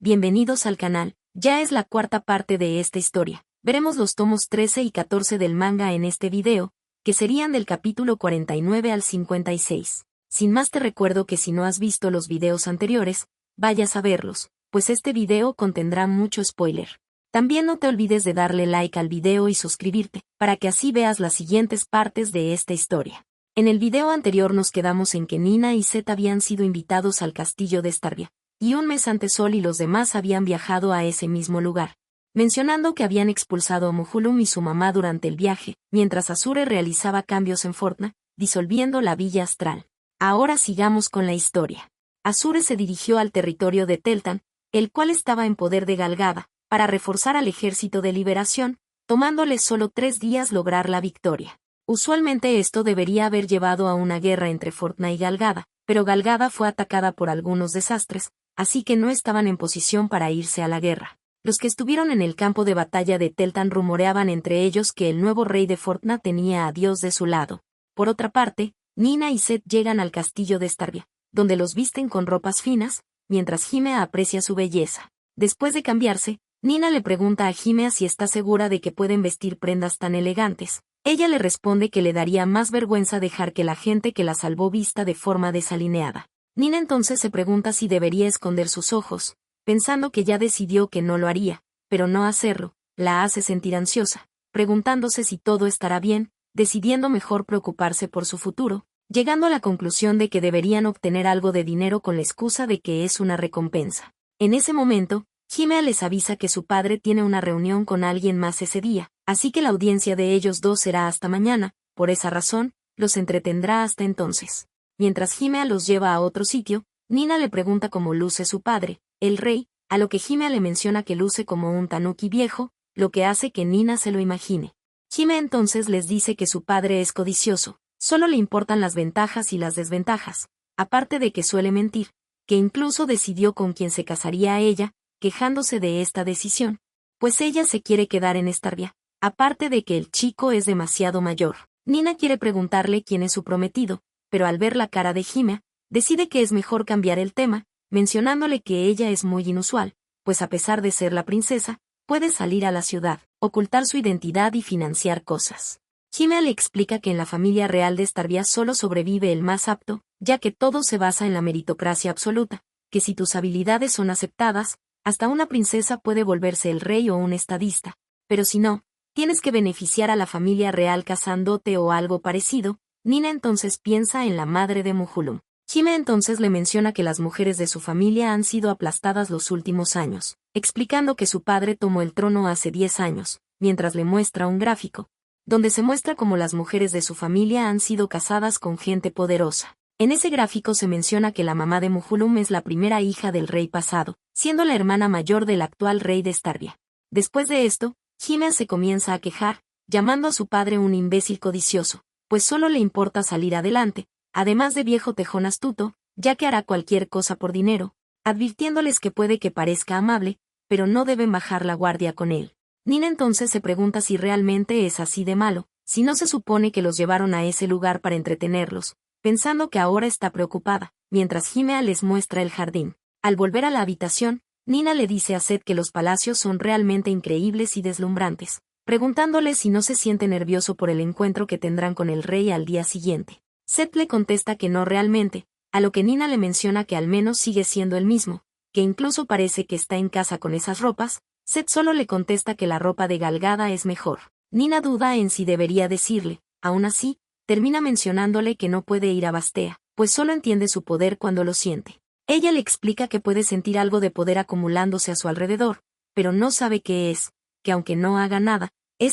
bienvenidos al canal. Ya es la cuarta parte de esta historia. Veremos los tomos 13 y 14 del manga en este video, que serían del capítulo 49 al 56. Sin más te recuerdo que si no has visto los videos anteriores, vayas a verlos, pues este video contendrá mucho spoiler. También no te olvides de darle like al video y suscribirte, para que así veas las siguientes partes de esta historia. En el video anterior nos quedamos en que Nina y Zed habían sido invitados al castillo de Starvia, y un mes antes Sol y los demás habían viajado a ese mismo lugar, mencionando que habían expulsado a Mohullum y su mamá durante el viaje, mientras Azure realizaba cambios en Fortna, disolviendo la villa astral. Ahora sigamos con la historia. Azure se dirigió al territorio de Teltan, el cual estaba en poder de Galgada, para reforzar al ejército de liberación, tomándole solo 3 días lograr la victoria. Usualmente esto debería haber llevado a una guerra entre Fortna y Galgada, pero Galgada fue atacada por algunos desastres, así que no estaban en posición para irse a la guerra. Los que estuvieron en el campo de batalla de Teltan rumoreaban entre ellos que el nuevo rey de Fortna tenía a Dios de su lado. Por otra parte, Nina y Zed llegan al castillo de Starvia, donde los visten con ropas finas, mientras Himea aprecia su belleza. Después de cambiarse, Nina le pregunta a Himea si está segura de que pueden vestir prendas tan elegantes. Ella le responde que le daría más vergüenza dejar que la gente que la salvó vista de forma desalineada. Nina entonces se pregunta si debería esconder sus ojos, pensando que ya decidió que no lo haría, pero no hacerlo la hace sentir ansiosa, preguntándose si todo estará bien, decidiendo mejor preocuparse por su futuro, llegando a la conclusión de que deberían obtener algo de dinero con la excusa de que es una recompensa. En ese momento, Himea les avisa que su padre tiene una reunión con alguien más ese día, así que la audiencia de ellos dos será hasta mañana. Por esa razón, los entretendrá hasta entonces. Mientras Himea los lleva a otro sitio, Nina le pregunta cómo luce su padre, el rey, a lo que Himea le menciona que luce como un tanuki viejo, lo que hace que Nina se lo imagine. Himea entonces les dice que su padre es codicioso, solo le importan las ventajas y las desventajas, aparte de que suele mentir, que incluso decidió con quién se casaría a ella, quejándose de esta decisión, pues ella se quiere quedar en Starvia, aparte de que el chico es demasiado mayor. Nina quiere preguntarle quién es su prometido, pero al ver la cara de Himea, decide que es mejor cambiar el tema, mencionándole que ella es muy inusual, pues a pesar de ser la princesa, puede salir a la ciudad, ocultar su identidad y financiar cosas. Himea le explica que en la familia real de Starvia solo sobrevive el más apto, ya que todo se basa en la meritocracia absoluta, que si tus habilidades son aceptadas, hasta una princesa puede volverse el rey o un estadista, pero si no, tienes que beneficiar a la familia real casándote o algo parecido. Nina entonces piensa en la madre de Mohullum. Himea entonces le menciona que las mujeres de su familia han sido aplastadas los últimos años, explicando que su padre tomó el trono hace 10 años, mientras le muestra un gráfico, donde se muestra cómo las mujeres de su familia han sido casadas con gente poderosa. En ese gráfico se menciona que la mamá de Mohullum es la primera hija del rey pasado, siendo la hermana mayor del actual rey de Starvia. Después de esto, Himea se comienza a quejar, llamando a su padre un imbécil codicioso, pues solo le importa salir adelante, además de viejo tejón astuto, ya que hará cualquier cosa por dinero, advirtiéndoles que puede que parezca amable, pero no deben bajar la guardia con él. Nina entonces se pregunta si realmente es así de malo, si no se supone que los llevaron a ese lugar para entretenerlos, pensando que ahora está preocupada, mientras Himea les muestra el jardín. Al volver a la habitación, Nina le dice a Zed que los palacios son realmente increíbles y deslumbrantes, preguntándole si no se siente nervioso por el encuentro que tendrán con el rey al día siguiente. Zed le contesta que no realmente, a lo que Nina le menciona que al menos sigue siendo el mismo, que incluso parece que está en casa con esas ropas. Zed solo le contesta que la ropa de Galgada es mejor. Nina duda en si debería decirle, aún así, termina mencionándole que no puede ir a Bastea, pues solo entiende su poder cuando lo siente. Ella le explica que puede sentir algo de poder acumulándose a su alrededor, pero no sabe qué es, que aunque no haga nada,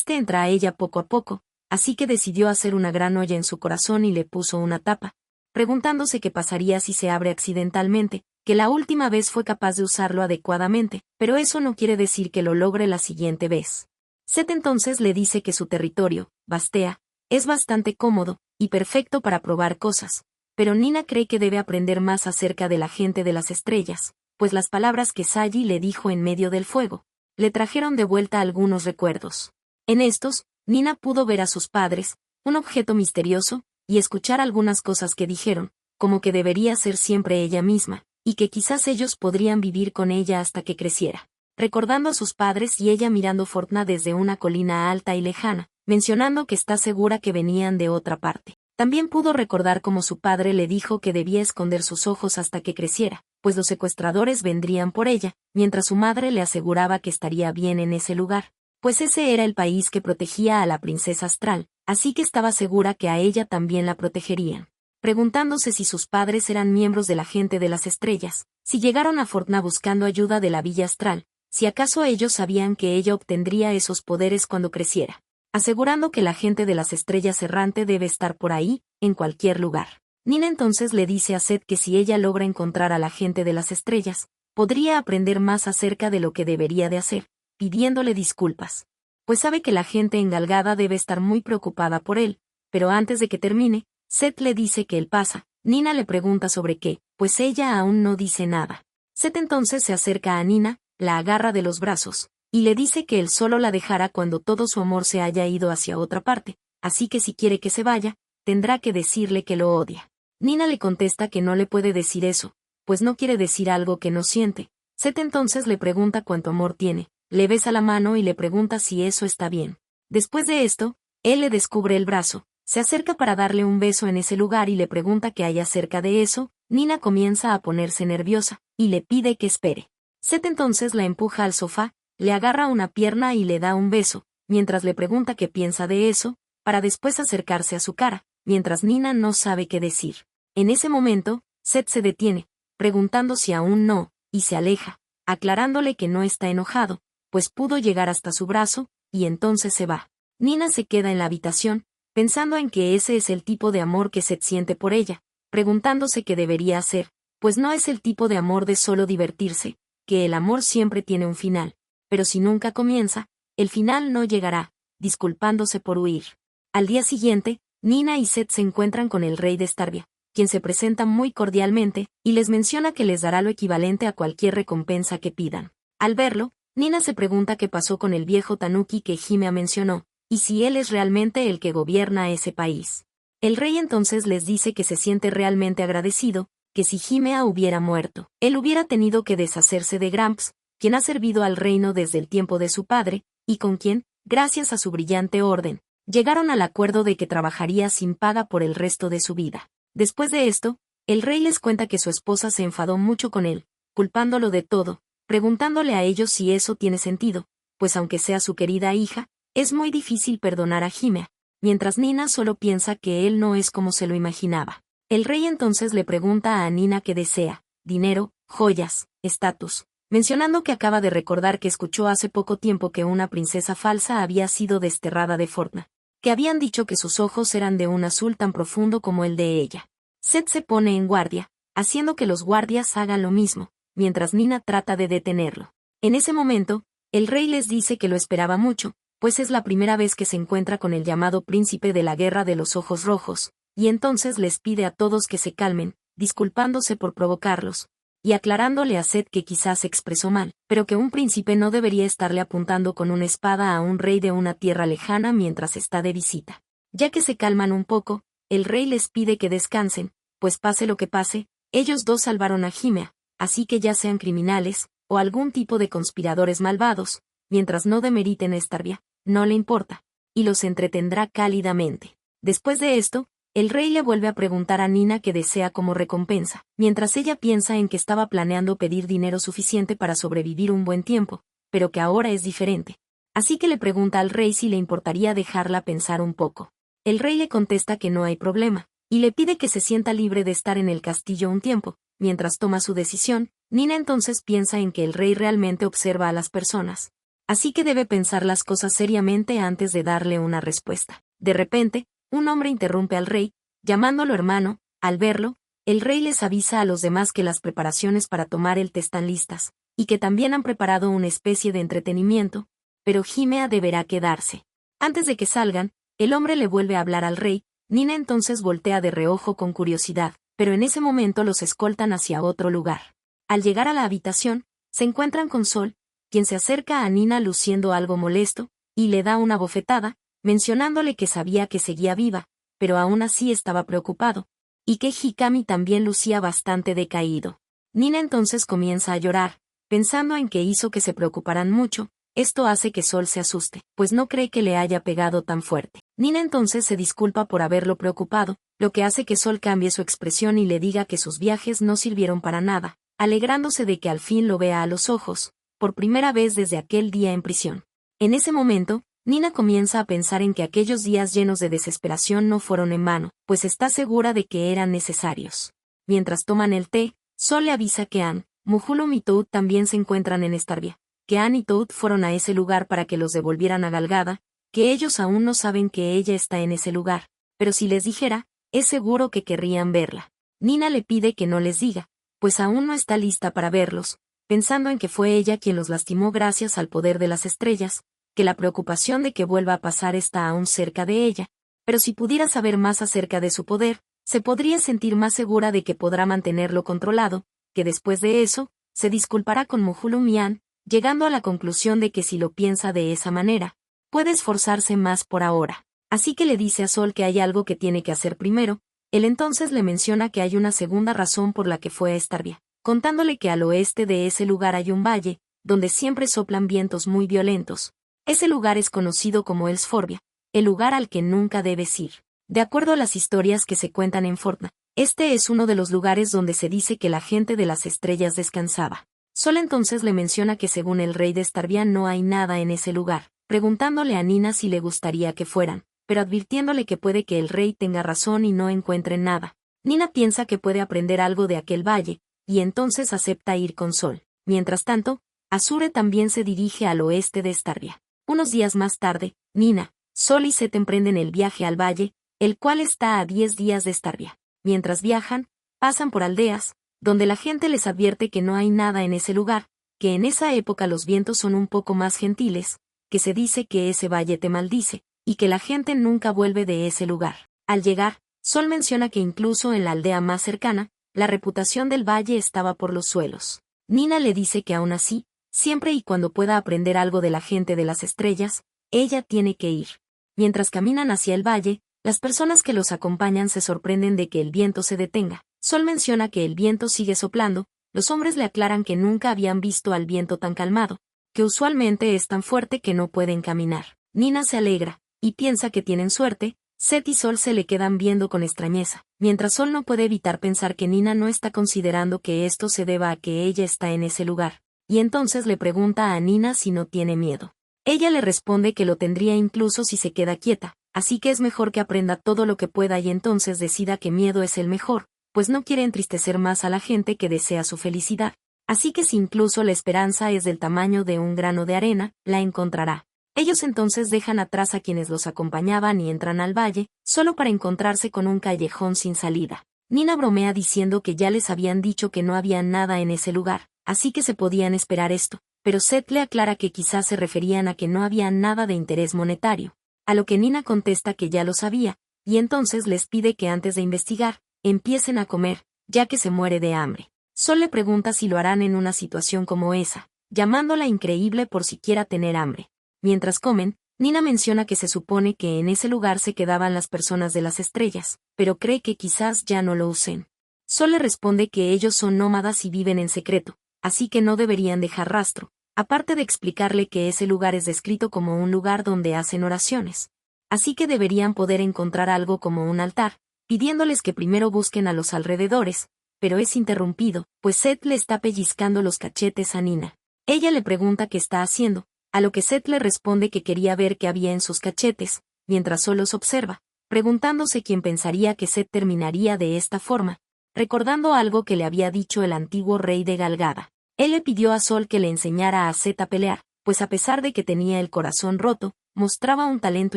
entra a ella poco a poco, así que decidió hacer una gran olla en su corazón y le puso una tapa, preguntándose qué pasaría si se abre accidentalmente, que la última vez fue capaz de usarlo adecuadamente, pero eso no quiere decir que lo logre la siguiente vez. Zed entonces le dice que su territorio, Bastea, es bastante cómodo y perfecto para probar cosas, pero Nina cree que debe aprender más acerca de la gente de las estrellas, pues las palabras que Saji le dijo en medio del fuego le trajeron de vuelta algunos recuerdos. En estos, Nina pudo ver a sus padres, un objeto misterioso, y escuchar algunas cosas que dijeron, como que debería ser siempre ella misma, y que quizás ellos podrían vivir con ella hasta que creciera. Recordando a sus padres y ella mirando Fortna desde una colina alta y lejana, mencionando que está segura que venían de otra parte. También pudo recordar cómo su padre le dijo que debía esconder sus ojos hasta que creciera, pues los secuestradores vendrían por ella, mientras su madre le aseguraba que estaría bien en ese lugar, pues ese era el país que protegía a la princesa astral, así que estaba segura que a ella también la protegerían. Preguntándose si sus padres eran miembros de la gente de las estrellas, si llegaron a Fortna buscando ayuda de la Villa Astral, si acaso ellos sabían que ella obtendría esos poderes cuando creciera, asegurando que la gente de las estrellas errante debe estar por ahí, en cualquier lugar. Nina entonces le dice a Seth que si ella logra encontrar a la gente de las estrellas, podría aprender más acerca de lo que debería de hacer, pidiéndole disculpas. Pues sabe que la gente engalgada debe estar muy preocupada por él, pero antes de que termine, Seth le dice que él pasa. Nina le pregunta sobre qué, pues ella aún no dice nada. Seth entonces se acerca a Nina, la agarra de los brazos, y le dice que él solo la dejará cuando todo su amor se haya ido hacia otra parte, así que si quiere que se vaya, tendrá que decirle que lo odia. Nina le contesta que no le puede decir eso, pues no quiere decir algo que no siente. Seth entonces le pregunta cuánto amor tiene, le besa la mano y le pregunta si eso está bien. Después de esto, él le descubre el brazo, se acerca para darle un beso en ese lugar y le pregunta qué hay acerca de eso. Nina comienza a ponerse nerviosa, y le pide que espere. Seth entonces la empuja al sofá, le agarra una pierna y le da un beso, mientras le pregunta qué piensa de eso, para después acercarse a su cara, mientras Nina no sabe qué decir. En ese momento, Seth se detiene, preguntando si aún no, y se aleja, aclarándole que no está enojado, pues pudo llegar hasta su brazo, y entonces se va. Nina se queda en la habitación, pensando en que ese es el tipo de amor que Seth siente por ella, preguntándose qué debería hacer, pues no es el tipo de amor de solo divertirse, que el amor siempre tiene un final, pero si nunca comienza, el final no llegará, disculpándose por huir. Al día siguiente, Nina y Seth se encuentran con el rey de Starvia, quien se presenta muy cordialmente, y les menciona que les dará lo equivalente a cualquier recompensa que pidan. Al verlo, Nina se pregunta qué pasó con el viejo Tanuki que Himea mencionó, y si él es realmente el que gobierna ese país. El rey entonces les dice que se siente realmente agradecido, que si Himea hubiera muerto, él hubiera tenido que deshacerse de Gramps, quien ha servido al reino desde el tiempo de su padre, y con quien, gracias a su brillante orden, llegaron al acuerdo de que trabajaría sin paga por el resto de su vida. Después de esto, el rey les cuenta que su esposa se enfadó mucho con él, culpándolo de todo, preguntándole a ellos si eso tiene sentido, pues aunque sea su querida hija, es muy difícil perdonar a Himea, mientras Nina solo piensa que él no es como se lo imaginaba. El rey entonces le pregunta a Nina qué desea: dinero, joyas, estatus, mencionando que acaba de recordar que escuchó hace poco tiempo que una princesa falsa había sido desterrada de Fortna, que habían dicho que sus ojos eran de un azul tan profundo como el de ella. Seth se pone en guardia, haciendo que los guardias hagan lo mismo, mientras Nina trata de detenerlo. En ese momento, el rey les dice que lo esperaba mucho, pues es la primera vez que se encuentra con el llamado príncipe de la guerra de los ojos rojos, y entonces les pide a todos que se calmen, disculpándose por provocarlos, y aclarándole a Seth que quizás se expresó mal, pero que un príncipe no debería estarle apuntando con una espada a un rey de una tierra lejana mientras está de visita. Ya que se calman un poco, el rey les pide que descansen, pues pase lo que pase, ellos dos salvaron a Himea, así que ya sean criminales, o algún tipo de conspiradores malvados, mientras no demeriten a Starvia, no le importa, y los entretendrá cálidamente. Después de esto, el rey le vuelve a preguntar a Nina qué desea como recompensa, mientras ella piensa en que estaba planeando pedir dinero suficiente para sobrevivir un buen tiempo, pero que ahora es diferente. Así que le pregunta al rey si le importaría dejarla pensar un poco. El rey le contesta que no hay problema, y le pide que se sienta libre de estar en el castillo un tiempo. Mientras toma su decisión, Nina entonces piensa en que el rey realmente observa a las personas, así que debe pensar las cosas seriamente antes de darle una respuesta. De repente, un hombre interrumpe al rey, llamándolo hermano. Al verlo, el rey les avisa a los demás que las preparaciones para tomar el té están listas, y que también han preparado una especie de entretenimiento, pero Himea deberá quedarse. Antes de que salgan, el hombre le vuelve a hablar al rey. Nina entonces voltea de reojo con curiosidad, pero en ese momento los escoltan hacia otro lugar. Al llegar a la habitación, se encuentran con Sol, quien se acerca a Nina luciendo algo molesto, y le da una bofetada, mencionándole que sabía que seguía viva, pero aún así estaba preocupado, y que Hikami también lucía bastante decaído. Nina entonces comienza a llorar, pensando en que hizo que se preocuparan mucho. Esto hace que Sol se asuste, pues no cree que le haya pegado tan fuerte. Nina entonces se disculpa por haberlo preocupado, lo que hace que Sol cambie su expresión y le diga que sus viajes no sirvieron para nada, alegrándose de que al fin lo vea a los ojos, por primera vez desde aquel día en prisión. En ese momento, Nina comienza a pensar en que aquellos días llenos de desesperación no fueron en vano, pues está segura de que eran necesarios. Mientras toman el té, Sol le avisa que Anne, Muhulum y Toad también se encuentran en Starvia, que Anne y Toad fueron a ese lugar para que los devolvieran a Galgada, que ellos aún no saben que ella está en ese lugar, pero si les dijera, es seguro que querrían verla. Nina le pide que no les diga, pues aún no está lista para verlos, pensando en que fue ella quien los lastimó gracias al poder de las estrellas, que la preocupación de que vuelva a pasar está aún cerca de ella, pero si pudiera saber más acerca de su poder, se podría sentir más segura de que podrá mantenerlo controlado, que después de eso, se disculpará con Muhulum y Anne, llegando a la conclusión de que si lo piensa de esa manera, puede esforzarse más por ahora. Así que le dice a Sol que hay algo que tiene que hacer primero. Él entonces le menciona que hay una segunda razón por la que fue a Starvia, contándole que al oeste de ese lugar hay un valle, donde siempre soplan vientos muy violentos. Ese lugar es conocido como Elsforbia, el lugar al que nunca debes ir. De acuerdo a las historias que se cuentan en Fortna, este es uno de los lugares donde se dice que la gente de las estrellas descansaba. Sol entonces le menciona que según el rey de Starvia no hay nada en ese lugar, preguntándole a Nina si le gustaría que fueran, pero advirtiéndole que puede que el rey tenga razón y no encuentre nada. Nina piensa que puede aprender algo de aquel valle, y entonces acepta ir con Sol. Mientras tanto, Azure también se dirige al oeste de Starvia. Unos días más tarde, Nina, Sol y Set emprenden el viaje al valle, el cual está a 10 días de Starvia. Mientras viajan, pasan por aldeas, donde la gente les advierte que no hay nada en ese lugar, que en esa época los vientos son un poco más gentiles, que se dice que ese valle te maldice, y que la gente nunca vuelve de ese lugar. Al llegar, Sol menciona que incluso en la aldea más cercana, la reputación del valle estaba por los suelos. Nina le dice que aún así, siempre y cuando pueda aprender algo de la gente de las estrellas, ella tiene que ir. Mientras caminan hacia el valle, las personas que los acompañan se sorprenden de que el viento se detenga. Sol menciona que el viento sigue soplando, los hombres le aclaran que nunca habían visto al viento tan calmado, que usualmente es tan fuerte que no pueden caminar. Nina se alegra, y piensa que tienen suerte. Set y Sol se le quedan viendo con extrañeza, mientras Sol no puede evitar pensar que Nina no está considerando que esto se deba a que ella está en ese lugar, y entonces le pregunta a Nina si no tiene miedo. Ella le responde que lo tendría incluso si se queda quieta, así que es mejor que aprenda todo lo que pueda y entonces decida que miedo es el mejor, pues no quiere entristecer más a la gente que desea su felicidad. Así que si incluso la esperanza es del tamaño de un grano de arena, la encontrará. Ellos entonces dejan atrás a quienes los acompañaban y entran al valle, solo para encontrarse con un callejón sin salida. Nina bromea diciendo que ya les habían dicho que no había nada en ese lugar, así que se podían esperar esto, pero Seth le aclara que quizás se referían a que no había nada de interés monetario, a lo que Nina contesta que ya lo sabía, y entonces les pide que antes de investigar, empiecen a comer, ya que se muere de hambre. Sol le pregunta si lo harán en una situación como esa, llamándola increíble por siquiera tener hambre. Mientras comen, Nina menciona que se supone que en ese lugar se quedaban las personas de las estrellas, pero cree que quizás ya no lo usen. Sol le responde que ellos son nómadas y viven en secreto, así que no deberían dejar rastro, aparte de explicarle que ese lugar es descrito como un lugar donde hacen oraciones. Así que deberían poder encontrar algo como un altar, pidiéndoles que primero busquen a los alrededores, pero es interrumpido, pues Seth le está pellizcando los cachetes a Nina. Ella le pregunta qué está haciendo, a lo que Seth le responde que quería ver qué había en sus cachetes, mientras Sol los observa, preguntándose quién pensaría que Seth terminaría de esta forma, recordando algo que le había dicho el antiguo rey de Galgada. Él le pidió a Sol que le enseñara a Seth a pelear, pues a pesar de que tenía el corazón roto, mostraba un talento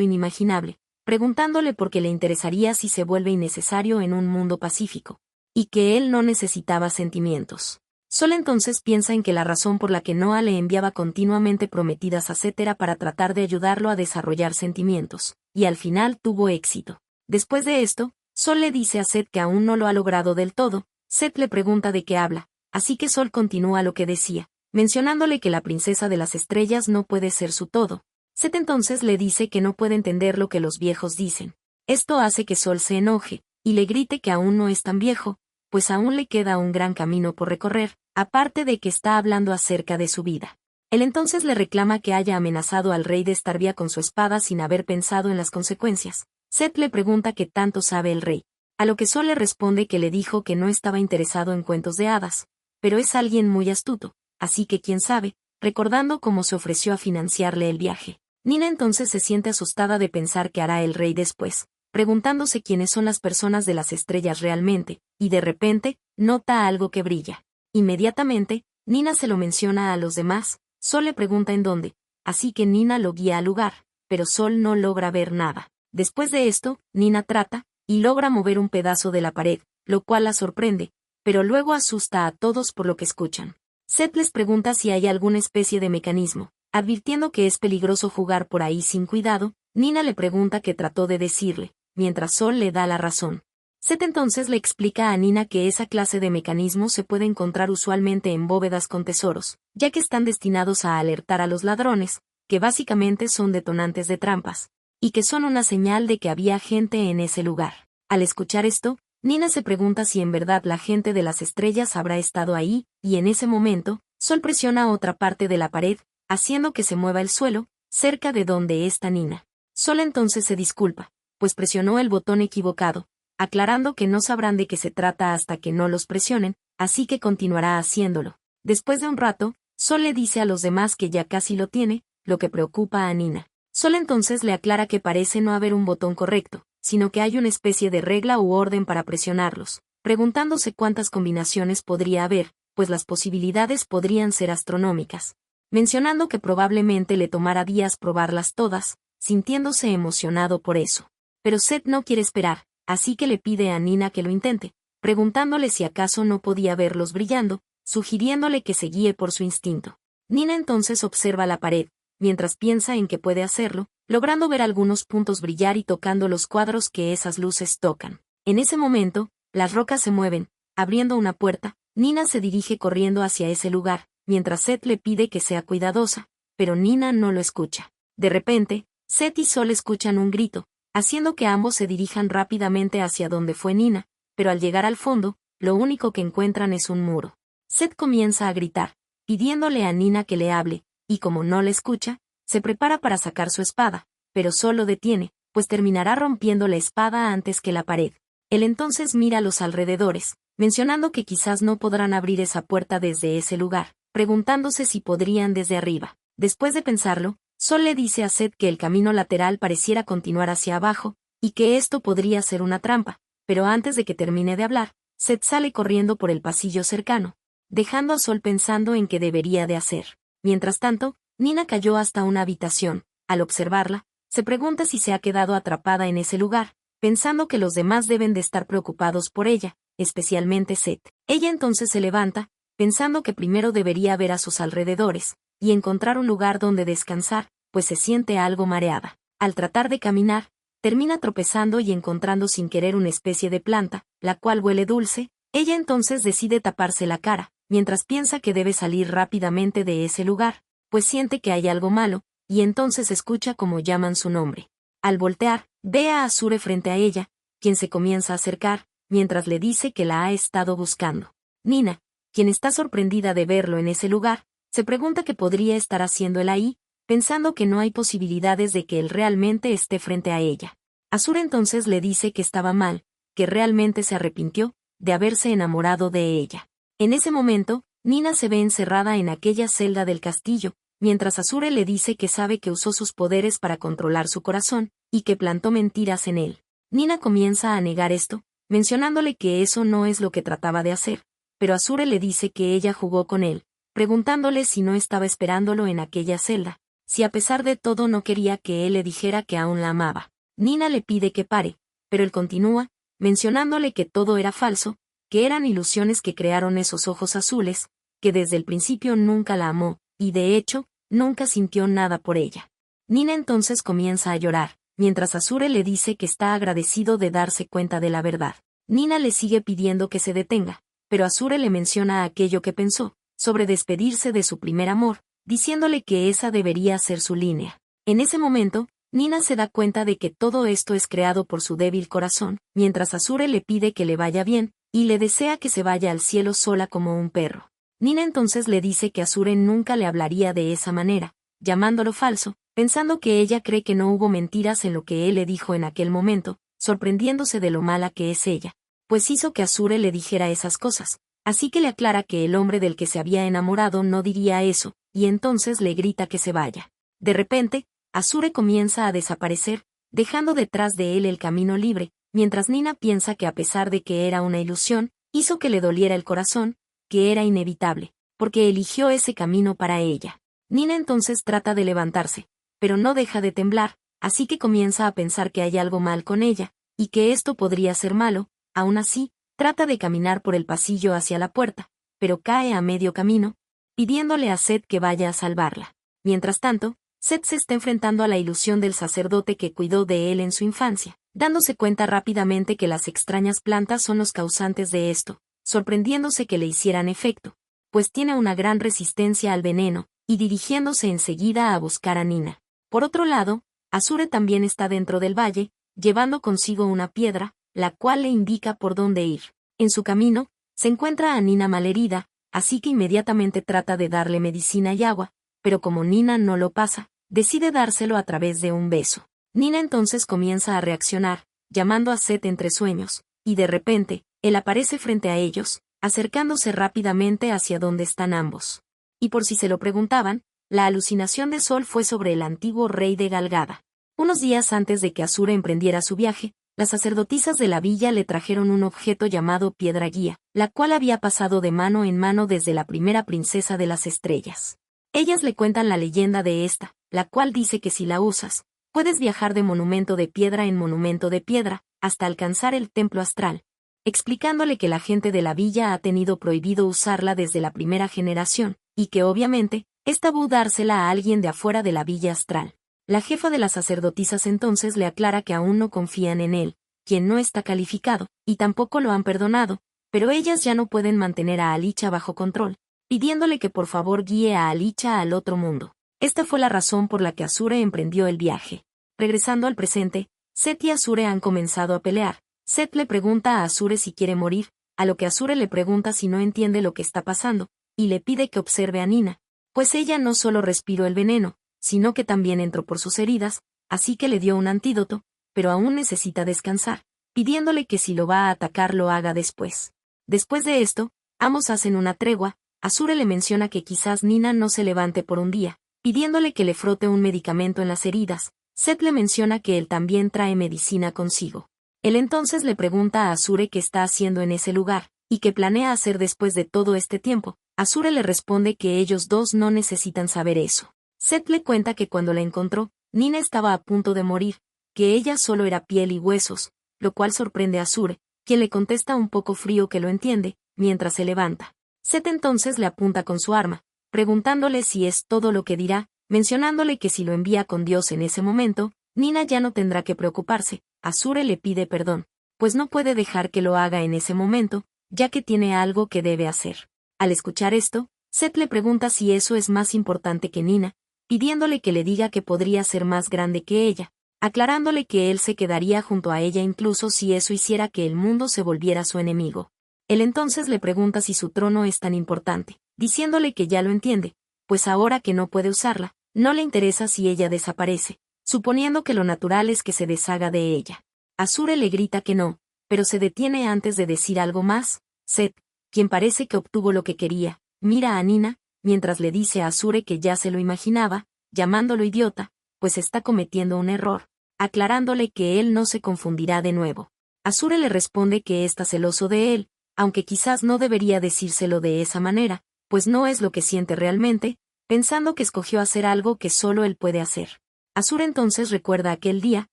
inimaginable, preguntándole por qué le interesaría si se vuelve innecesario en un mundo pacífico, y que él no necesitaba sentimientos. Sol entonces piensa en que la razón por la que Noah le enviaba continuamente prometidas a Seth era para tratar de ayudarlo a desarrollar sentimientos, y al final tuvo éxito. Después de esto, Sol le dice a Seth que aún no lo ha logrado del todo. Seth le pregunta de qué habla, así que Sol continúa lo que decía, mencionándole que la princesa de las estrellas no puede ser su todo. Seth entonces le dice que no puede entender lo que los viejos dicen. Esto hace que Sol se enoje, y le grite que aún no es tan viejo, pues aún le queda un gran camino por recorrer, aparte de que está hablando acerca de su vida. Él entonces le reclama que haya amenazado al rey de Starvia con su espada sin haber pensado en las consecuencias. Seth le pregunta qué tanto sabe el rey, a lo que Sol le responde que le dijo que no estaba interesado en cuentos de hadas, pero es alguien muy astuto, así que quién sabe, recordando cómo se ofreció a financiarle el viaje. Nina entonces se siente asustada de pensar qué hará el rey después, preguntándose quiénes son las personas de las estrellas realmente, y de repente, nota algo que brilla. Inmediatamente, Nina se lo menciona a los demás. Sol le pregunta en dónde, así que Nina lo guía al lugar, pero Sol no logra ver nada. Después de esto, Nina trata, y logra mover un pedazo de la pared, lo cual la sorprende, pero luego asusta a todos por lo que escuchan. Seth les pregunta si hay alguna especie de mecanismo, advirtiendo que es peligroso jugar por ahí sin cuidado. Nina le pregunta qué trató de decirle, mientras Sol le da la razón. Seth entonces le explica a Nina que esa clase de mecanismo se puede encontrar usualmente en bóvedas con tesoros, ya que están destinados a alertar a los ladrones, que básicamente son detonantes de trampas, y que son una señal de que había gente en ese lugar. Al escuchar esto, Nina se pregunta si en verdad la gente de las estrellas habrá estado ahí, y en ese momento, Sol presiona otra parte de la pared, haciendo que se mueva el suelo, cerca de donde está Nina. Sol entonces se disculpa, pues presionó el botón equivocado, aclarando que no sabrán de qué se trata hasta que no los presionen, así que continuará haciéndolo. Después de un rato, Sol le dice a los demás que ya casi lo tiene, lo que preocupa a Nina. Sol entonces le aclara que parece no haber un botón correcto, sino que hay una especie de regla u orden para presionarlos, preguntándose cuántas combinaciones podría haber, pues las posibilidades podrían ser astronómicas. Mencionando que probablemente le tomará días probarlas todas, sintiéndose emocionado por eso. Pero Seth no quiere esperar, así que le pide a Nina que lo intente, preguntándole si acaso no podía verlos brillando, sugiriéndole que se guíe por su instinto. Nina entonces observa la pared, mientras piensa en que puede hacerlo, logrando ver algunos puntos brillar y tocando los cuadros que esas luces tocan. En ese momento, las rocas se mueven, abriendo una puerta. Nina se dirige corriendo hacia ese lugar, mientras Seth le pide que sea cuidadosa, pero Nina no lo escucha. De repente, Seth y Sol escuchan un grito, haciendo que ambos se dirijan rápidamente hacia donde fue Nina, pero al llegar al fondo, lo único que encuentran es un muro. Seth comienza a gritar, pidiéndole a Nina que le hable, y como no le escucha, se prepara para sacar su espada, pero solo detiene, pues terminará rompiendo la espada antes que la pared. Él entonces mira a los alrededores, mencionando que quizás no podrán abrir esa puerta desde ese lugar, preguntándose si podrían desde arriba. Después de pensarlo, Sol le dice a Seth que el camino lateral pareciera continuar hacia abajo, y que esto podría ser una trampa, pero antes de que termine de hablar, Seth sale corriendo por el pasillo cercano, dejando a Sol pensando en qué debería de hacer. Mientras tanto, Nina cayó hasta una habitación. Al observarla, se pregunta si se ha quedado atrapada en ese lugar, pensando que los demás deben de estar preocupados por ella, especialmente Seth. Ella entonces se levanta, pensando que primero debería ver a sus alrededores, y encontrar un lugar donde descansar, pues se siente algo mareada. Al tratar de caminar, termina tropezando y encontrando sin querer una especie de planta, la cual huele dulce. Ella entonces decide taparse la cara, mientras piensa que debe salir rápidamente de ese lugar, pues siente que hay algo malo, y entonces escucha cómo llaman su nombre. Al voltear, ve a Azure frente a ella, quien se comienza a acercar, mientras le dice que la ha estado buscando. Nina, quien está sorprendida de verlo en ese lugar, se pregunta qué podría estar haciendo él ahí, pensando que no hay posibilidades de que él realmente esté frente a ella. Azure entonces le dice que estaba mal, que realmente se arrepintió de haberse enamorado de ella. En ese momento, Nina se ve encerrada en aquella celda del castillo, mientras Azure le dice que sabe que usó sus poderes para controlar su corazón, y que plantó mentiras en él. Nina comienza a negar esto, mencionándole que eso no es lo que trataba de hacer, pero Azure le dice que ella jugó con él, preguntándole si no estaba esperándolo en aquella celda, si a pesar de todo no quería que él le dijera que aún la amaba. Nina le pide que pare, pero él continúa, mencionándole que todo era falso, que eran ilusiones que crearon esos ojos azules, que desde el principio nunca la amó, y de hecho, nunca sintió nada por ella. Nina entonces comienza a llorar, mientras Azure le dice que está agradecido de darse cuenta de la verdad. Nina le sigue pidiendo que se detenga, pero Azure le menciona aquello que pensó, sobre despedirse de su primer amor, diciéndole que esa debería ser su línea. En ese momento, Nina se da cuenta de que todo esto es creado por su débil corazón, mientras Azure le pide que le vaya bien, y le desea que se vaya al cielo sola como un perro. Nina entonces le dice que Azure nunca le hablaría de esa manera, llamándolo falso, pensando que ella cree que no hubo mentiras en lo que él le dijo en aquel momento, sorprendiéndose de lo mala que es ella, pues hizo que Azure le dijera esas cosas. Así que le aclara que el hombre del que se había enamorado no diría eso, y entonces le grita que se vaya. De repente, Azure comienza a desaparecer, dejando detrás de él el camino libre, mientras Nina piensa que a pesar de que era una ilusión, hizo que le doliera el corazón, que era inevitable, porque eligió ese camino para ella. Nina entonces trata de levantarse, pero no deja de temblar, así que comienza a pensar que hay algo mal con ella, y que esto podría ser malo. Aún así, trata de caminar por el pasillo hacia la puerta, pero cae a medio camino, pidiéndole a Seth que vaya a salvarla. Mientras tanto, Seth se está enfrentando a la ilusión del sacerdote que cuidó de él en su infancia, dándose cuenta rápidamente que las extrañas plantas son los causantes de esto, sorprendiéndose que le hicieran efecto, pues tiene una gran resistencia al veneno, y dirigiéndose enseguida a buscar a Nina. Por otro lado, Azure también está dentro del valle, llevando consigo una piedra, la cual le indica por dónde ir. En su camino, se encuentra a Nina malherida, así que inmediatamente trata de darle medicina y agua, pero como Nina no lo pasa, decide dárselo a través de un beso. Nina entonces comienza a reaccionar, llamando a Seth entre sueños, y de repente, él aparece frente a ellos, acercándose rápidamente hacia donde están ambos. Y por si se lo preguntaban, la alucinación de Sol fue sobre el antiguo rey de Galgada. Unos días antes de que Azure emprendiera su viaje, las sacerdotisas de la villa le trajeron un objeto llamado piedra guía, la cual había pasado de mano en mano desde la primera princesa de las estrellas. Ellas le cuentan la leyenda de esta, la cual dice que si la usas, puedes viajar de monumento de piedra en monumento de piedra, hasta alcanzar el templo astral, explicándole que la gente de la villa ha tenido prohibido usarla desde la primera generación, y que obviamente, es tabú dársela a alguien de afuera de la villa astral. La jefa de las sacerdotisas entonces le aclara que aún no confían en él, quien no está calificado, y tampoco lo han perdonado, pero ellas ya no pueden mantener a Alicia bajo control, pidiéndole que por favor guíe a Alicia al otro mundo. Esta fue la razón por la que Azure emprendió el viaje. Regresando al presente, Seth y Azure han comenzado a pelear. Seth le pregunta a Azure si quiere morir, a lo que Azure le pregunta si no entiende lo que está pasando, y le pide que observe a Nina, pues ella no solo respiró el veneno, sino que también entró por sus heridas, así que le dio un antídoto, pero aún necesita descansar, pidiéndole que si lo va a atacar lo haga después. Después de esto, ambos hacen una tregua. Azure le menciona que quizás Nina no se levante por un día, pidiéndole que le frote un medicamento en las heridas. Seth le menciona que él también trae medicina consigo. Él entonces le pregunta a Azure qué está haciendo en ese lugar, y qué planea hacer después de todo este tiempo. Azure le responde que ellos dos no necesitan saber eso. Seth le cuenta que cuando la encontró, Nina estaba a punto de morir, que ella solo era piel y huesos, lo cual sorprende a Azure, quien le contesta un poco frío que lo entiende, mientras se levanta. Seth entonces le apunta con su arma, preguntándole si es todo lo que dirá, mencionándole que si lo envía con Dios en ese momento, Nina ya no tendrá que preocuparse. Azure le pide perdón, pues no puede dejar que lo haga en ese momento, ya que tiene algo que debe hacer. Al escuchar esto, Seth le pregunta si eso es más importante que Nina, pidiéndole que le diga que podría ser más grande que ella, aclarándole que él se quedaría junto a ella incluso si eso hiciera que el mundo se volviera su enemigo. Él entonces le pregunta si su trono es tan importante, diciéndole que ya lo entiende, pues ahora que no puede usarla, no le interesa si ella desaparece, suponiendo que lo natural es que se deshaga de ella. Azure le grita que no, pero se detiene antes de decir algo más. Seth, quien parece que obtuvo lo que quería, mira a Nina, mientras le dice a Azure que ya se lo imaginaba, llamándolo idiota, pues está cometiendo un error, aclarándole que él no se confundirá de nuevo. Azure le responde que está celoso de él, aunque quizás no debería decírselo de esa manera, pues no es lo que siente realmente, pensando que escogió hacer algo que solo él puede hacer. Azure entonces recuerda aquel día,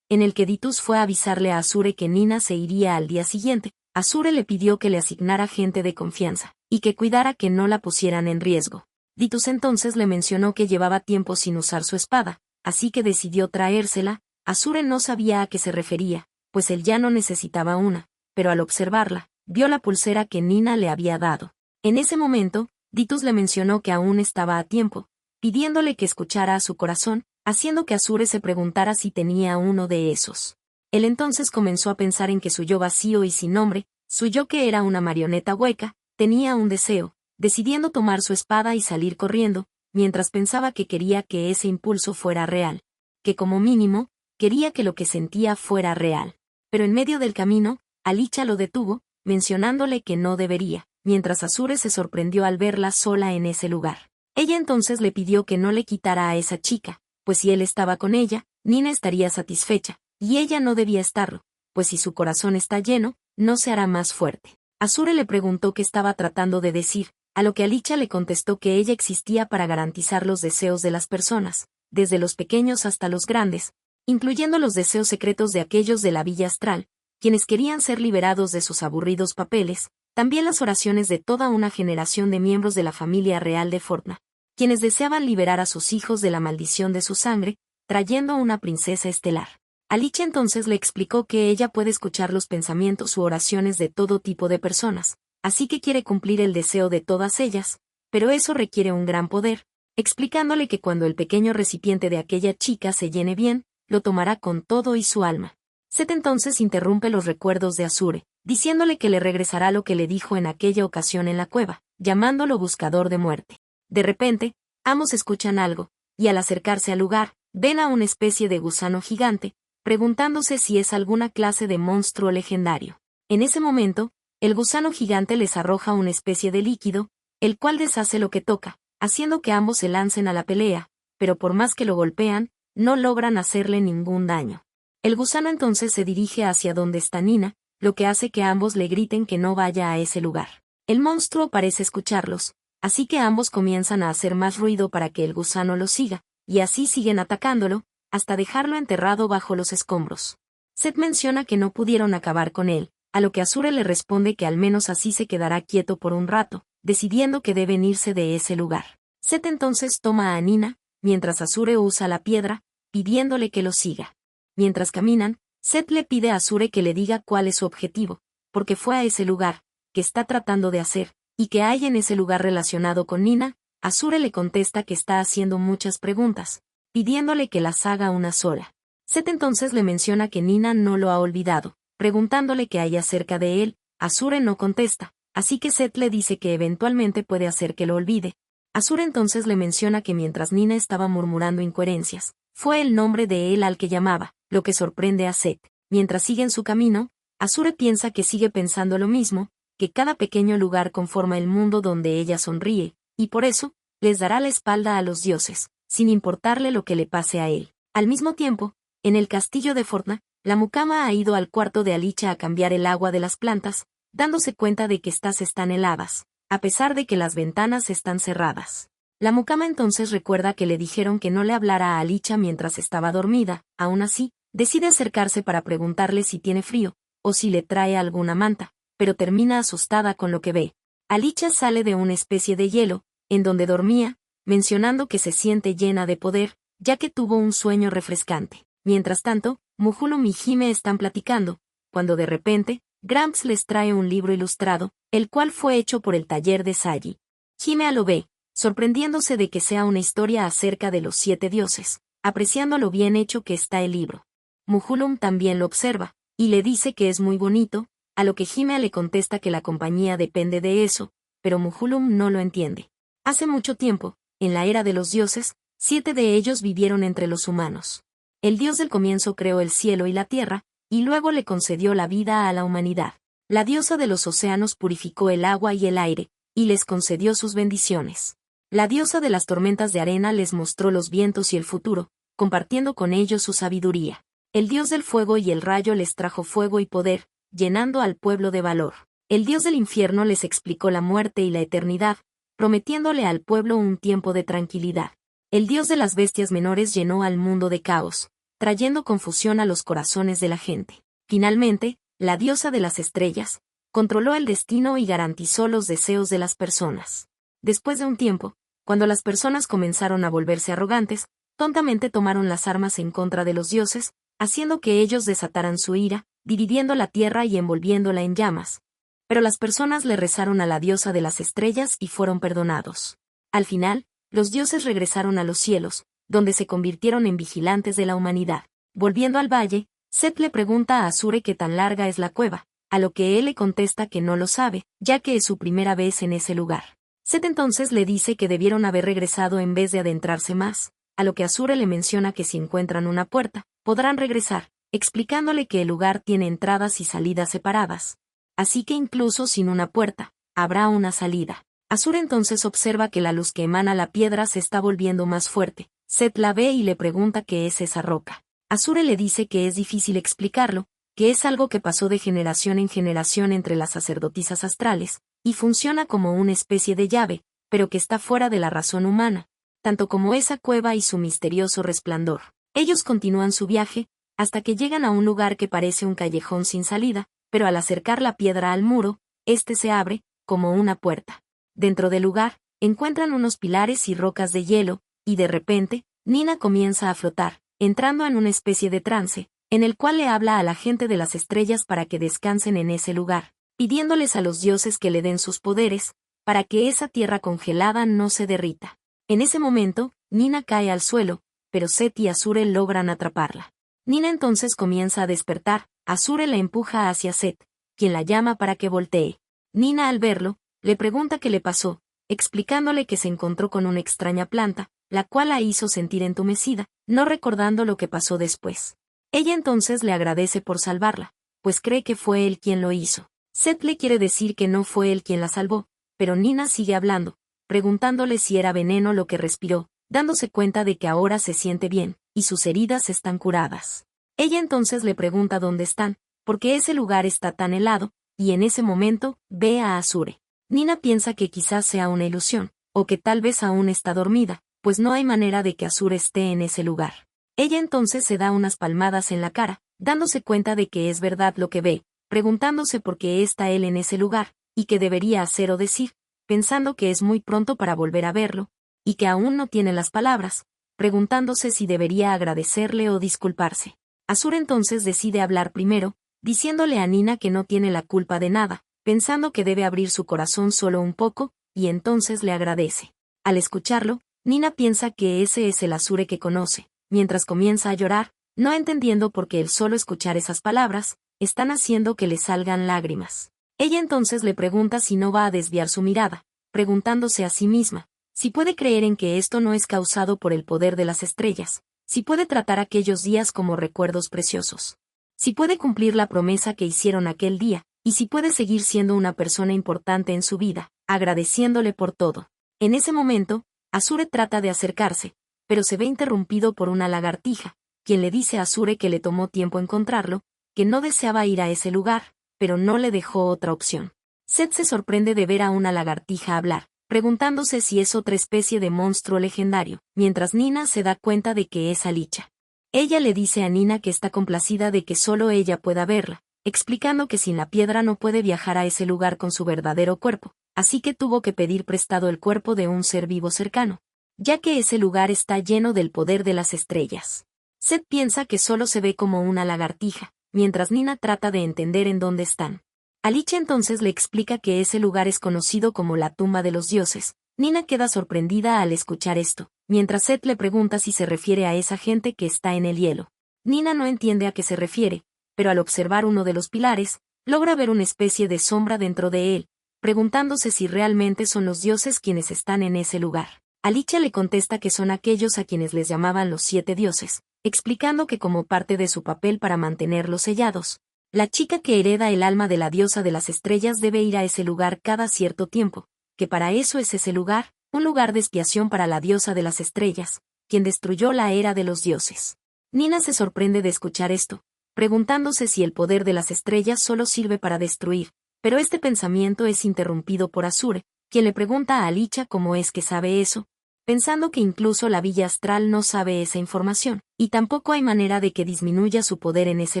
en el que Ditus fue a avisarle a Azure que Nina se iría al día siguiente. Azure le pidió que le asignara gente de confianza, y que cuidara que no la pusieran en riesgo. Ditus entonces le mencionó que llevaba tiempo sin usar su espada, así que decidió traérsela. Azure no sabía a qué se refería, pues él ya no necesitaba una, pero al observarla, vio la pulsera que Nina le había dado. En ese momento, Ditus le mencionó que aún estaba a tiempo, pidiéndole que escuchara a su corazón, haciendo que Azure se preguntara si tenía uno de esos. Él entonces comenzó a pensar en que su yo vacío y sin nombre Su yo, que era una marioneta hueca, tenía un deseo, decidiendo tomar su espada y salir corriendo, mientras pensaba que quería que ese impulso fuera real, que como mínimo, quería que lo que sentía fuera real. Pero en medio del camino, Alicia lo detuvo, mencionándole que no debería, mientras Azure se sorprendió al verla sola en ese lugar. Ella entonces le pidió que no le quitara a esa chica, pues si él estaba con ella, Nina estaría satisfecha, y ella no debía estarlo, pues si su corazón está lleno, no se hará más fuerte. Azure le preguntó qué estaba tratando de decir, a lo que Alicia le contestó que ella existía para garantizar los deseos de las personas, desde los pequeños hasta los grandes, incluyendo los deseos secretos de aquellos de la Villa Astral, quienes querían ser liberados de sus aburridos papeles, también las oraciones de toda una generación de miembros de la familia real de Fortna, quienes deseaban liberar a sus hijos de la maldición de su sangre, trayendo a una princesa estelar. Alicia entonces le explicó que ella puede escuchar los pensamientos u oraciones de todo tipo de personas, así que quiere cumplir el deseo de todas ellas, pero eso requiere un gran poder, explicándole que cuando el pequeño recipiente de aquella chica se llene bien, lo tomará con todo y su alma. Set entonces interrumpe los recuerdos de Azure, diciéndole que le regresará lo que le dijo en aquella ocasión en la cueva, llamándolo buscador de muerte. De repente, ambos escuchan algo, y al acercarse al lugar, ven a una especie de gusano gigante, preguntándose si es alguna clase de monstruo legendario. En ese momento, el gusano gigante les arroja una especie de líquido, el cual deshace lo que toca, haciendo que ambos se lancen a la pelea, pero por más que lo golpean, no logran hacerle ningún daño. El gusano entonces se dirige hacia donde está Nina, lo que hace que ambos le griten que no vaya a ese lugar. El monstruo parece escucharlos, así que ambos comienzan a hacer más ruido para que el gusano los siga, y así siguen atacándolo, hasta dejarlo enterrado bajo los escombros. Set menciona que no pudieron acabar con él, a lo que Azure le responde que al menos así se quedará quieto por un rato, decidiendo que deben irse de ese lugar. Set entonces toma a Nina, mientras Azure usa la piedra, pidiéndole que lo siga. Mientras caminan, Set le pide a Azure que le diga cuál es su objetivo, porque fue a ese lugar, que está tratando de hacer, y que hay en ese lugar relacionado con Nina. Azure le contesta que está haciendo muchas preguntas, pidiéndole que las haga una sola. Set entonces le menciona que Nina no lo ha olvidado, preguntándole qué hay acerca de él. Azure no contesta, así que Set le dice que eventualmente puede hacer que lo olvide. Azure entonces le menciona que mientras Nina estaba murmurando incoherencias, fue el nombre de él al que llamaba, lo que sorprende a Set. Mientras siguen su camino, Azure piensa que sigue pensando lo mismo, que cada pequeño lugar conforma el mundo donde ella sonríe, y por eso, les dará la espalda a los dioses, sin importarle lo que le pase a él. Al mismo tiempo, en el castillo de Fortna, la mucama ha ido al cuarto de Alicia a cambiar el agua de las plantas, dándose cuenta de que estas están heladas, a pesar de que las ventanas están cerradas. La mucama entonces recuerda que le dijeron que no le hablara a Alicia mientras estaba dormida. Aún así, decide acercarse para preguntarle si tiene frío, o si le trae alguna manta, pero termina asustada con lo que ve. Alicia sale de una especie de hielo, en donde dormía, mencionando que se siente llena de poder, ya que tuvo un sueño refrescante. Mientras tanto, Muhulum y Hime están platicando, cuando de repente, Gramps les trae un libro ilustrado, el cual fue hecho por el taller de Sagi. Hime lo ve, sorprendiéndose de que sea una historia acerca de los 7 dioses, apreciando lo bien hecho que está el libro. Muhulum también lo observa, y le dice que es muy bonito, a lo que Hime le contesta que la compañía depende de eso, pero Muhulum no lo entiende. Hace mucho tiempo, en la era de los dioses, 7 de ellos vivieron entre los humanos. El dios del comienzo creó el cielo y la tierra, y luego le concedió la vida a la humanidad. La diosa de los océanos purificó el agua y el aire, y les concedió sus bendiciones. La diosa de las tormentas de arena les mostró los vientos y el futuro, compartiendo con ellos su sabiduría. El dios del fuego y el rayo les trajo fuego y poder, llenando al pueblo de valor. El dios del infierno les explicó la muerte y la eternidad, prometiéndole al pueblo un tiempo de tranquilidad. El dios de las bestias menores llenó al mundo de caos, trayendo confusión a los corazones de la gente. Finalmente, la diosa de las estrellas, controló el destino y garantizó los deseos de las personas. Después de un tiempo, cuando las personas comenzaron a volverse arrogantes, tontamente tomaron las armas en contra de los dioses, haciendo que ellos desataran su ira, dividiendo la tierra y envolviéndola en llamas. Pero las personas le rezaron a la diosa de las estrellas y fueron perdonados. Al final, los dioses regresaron a los cielos, donde se convirtieron en vigilantes de la humanidad. Volviendo al valle, Set le pregunta a Azure qué tan larga es la cueva, a lo que él le contesta que no lo sabe, ya que es su primera vez en ese lugar. Seth entonces le dice que debieron haber regresado en vez de adentrarse más, a lo que Azure le menciona que si encuentran una puerta, podrán regresar, explicándole que el lugar tiene entradas y salidas separadas. Así que incluso sin una puerta, habrá una salida. Azure entonces observa que la luz que emana la piedra se está volviendo más fuerte. Seth la ve y le pregunta qué es esa roca. Azure le dice que es difícil explicarlo, que es algo que pasó de generación en generación entre las sacerdotisas astrales, y funciona como una especie de llave, pero que está fuera de la razón humana, tanto como esa cueva y su misterioso resplandor. Ellos continúan su viaje, hasta que llegan a un lugar que parece un callejón sin salida, pero al acercar la piedra al muro, este se abre, como una puerta. Dentro del lugar, encuentran unos pilares y rocas de hielo, y de repente, Nina comienza a flotar, entrando en una especie de trance, en el cual le habla a la gente de las estrellas para que descansen en ese lugar, pidiéndoles a los dioses que le den sus poderes, para que esa tierra congelada no se derrita. En ese momento, Nina cae al suelo, pero Seth y Azure logran atraparla. Nina entonces comienza a despertar, Azure la empuja hacia Seth, quien la llama para que voltee. Nina al verlo, le pregunta qué le pasó, explicándole que se encontró con una extraña planta, la cual la hizo sentir entumecida, no recordando lo que pasó después. Ella entonces le agradece por salvarla, pues cree que fue él quien lo hizo. Seth le quiere decir que no fue él quien la salvó, pero Nina sigue hablando, preguntándole si era veneno lo que respiró, dándose cuenta de que ahora se siente bien, y sus heridas están curadas. Ella entonces le pregunta dónde están, porque ese lugar está tan helado, y en ese momento, ve a Azure. Nina piensa que quizás sea una ilusión, o que tal vez aún está dormida, pues no hay manera de que Azure esté en ese lugar. Ella entonces se da unas palmadas en la cara, dándose cuenta de que es verdad lo que ve, preguntándose por qué está él en ese lugar, y qué debería hacer o decir, pensando que es muy pronto para volver a verlo, y que aún no tiene las palabras, preguntándose si debería agradecerle o disculparse. Azure entonces decide hablar primero, diciéndole a Nina que no tiene la culpa de nada, pensando que debe abrir su corazón solo un poco, y entonces le agradece. Al escucharlo, Nina piensa que ese es el Azure que conoce, mientras comienza a llorar, no entendiendo por qué el solo escuchar esas palabras, están haciendo que le salgan lágrimas. Ella entonces le pregunta si no va a desviar su mirada, preguntándose a sí misma, si puede creer en que esto no es causado por el poder de las estrellas, si puede tratar aquellos días como recuerdos preciosos, si puede cumplir la promesa que hicieron aquel día, y si puede seguir siendo una persona importante en su vida, agradeciéndole por todo. En ese momento, Azure trata de acercarse, pero se ve interrumpido por una lagartija, quien le dice a Azure que le tomó tiempo encontrarlo, que no deseaba ir a ese lugar, pero no le dejó otra opción. Seth se sorprende de ver a una lagartija hablar, preguntándose si es otra especie de monstruo legendario, mientras Nina se da cuenta de que es Alicia. Ella le dice a Nina que está complacida de que solo ella pueda verla, explicando que sin la piedra no puede viajar a ese lugar con su verdadero cuerpo, así que tuvo que pedir prestado el cuerpo de un ser vivo cercano, ya que ese lugar está lleno del poder de las estrellas. Seth piensa que solo se ve como una lagartija, mientras Nina trata de entender en dónde están. Alicia entonces le explica que ese lugar es conocido como la tumba de los dioses. Nina queda sorprendida al escuchar esto, mientras Seth le pregunta si se refiere a esa gente que está en el hielo. Nina no entiende a qué se refiere, pero al observar uno de los pilares, logra ver una especie de sombra dentro de él, preguntándose si realmente son los dioses quienes están en ese lugar. Alicia le contesta que son aquellos a quienes les llamaban los 7 dioses, explicando que como parte de su papel para mantenerlos sellados, la chica que hereda el alma de la diosa de las estrellas debe ir a ese lugar cada cierto tiempo, que para eso es ese lugar, un lugar de expiación para la diosa de las estrellas, quien destruyó la era de los dioses. Nina se sorprende de escuchar esto, preguntándose si el poder de las estrellas solo sirve para destruir, pero este pensamiento es interrumpido por Azure, quien le pregunta a Alicia cómo es que sabe eso, pensando que incluso la Villa Astral no sabe esa información, y tampoco hay manera de que disminuya su poder en ese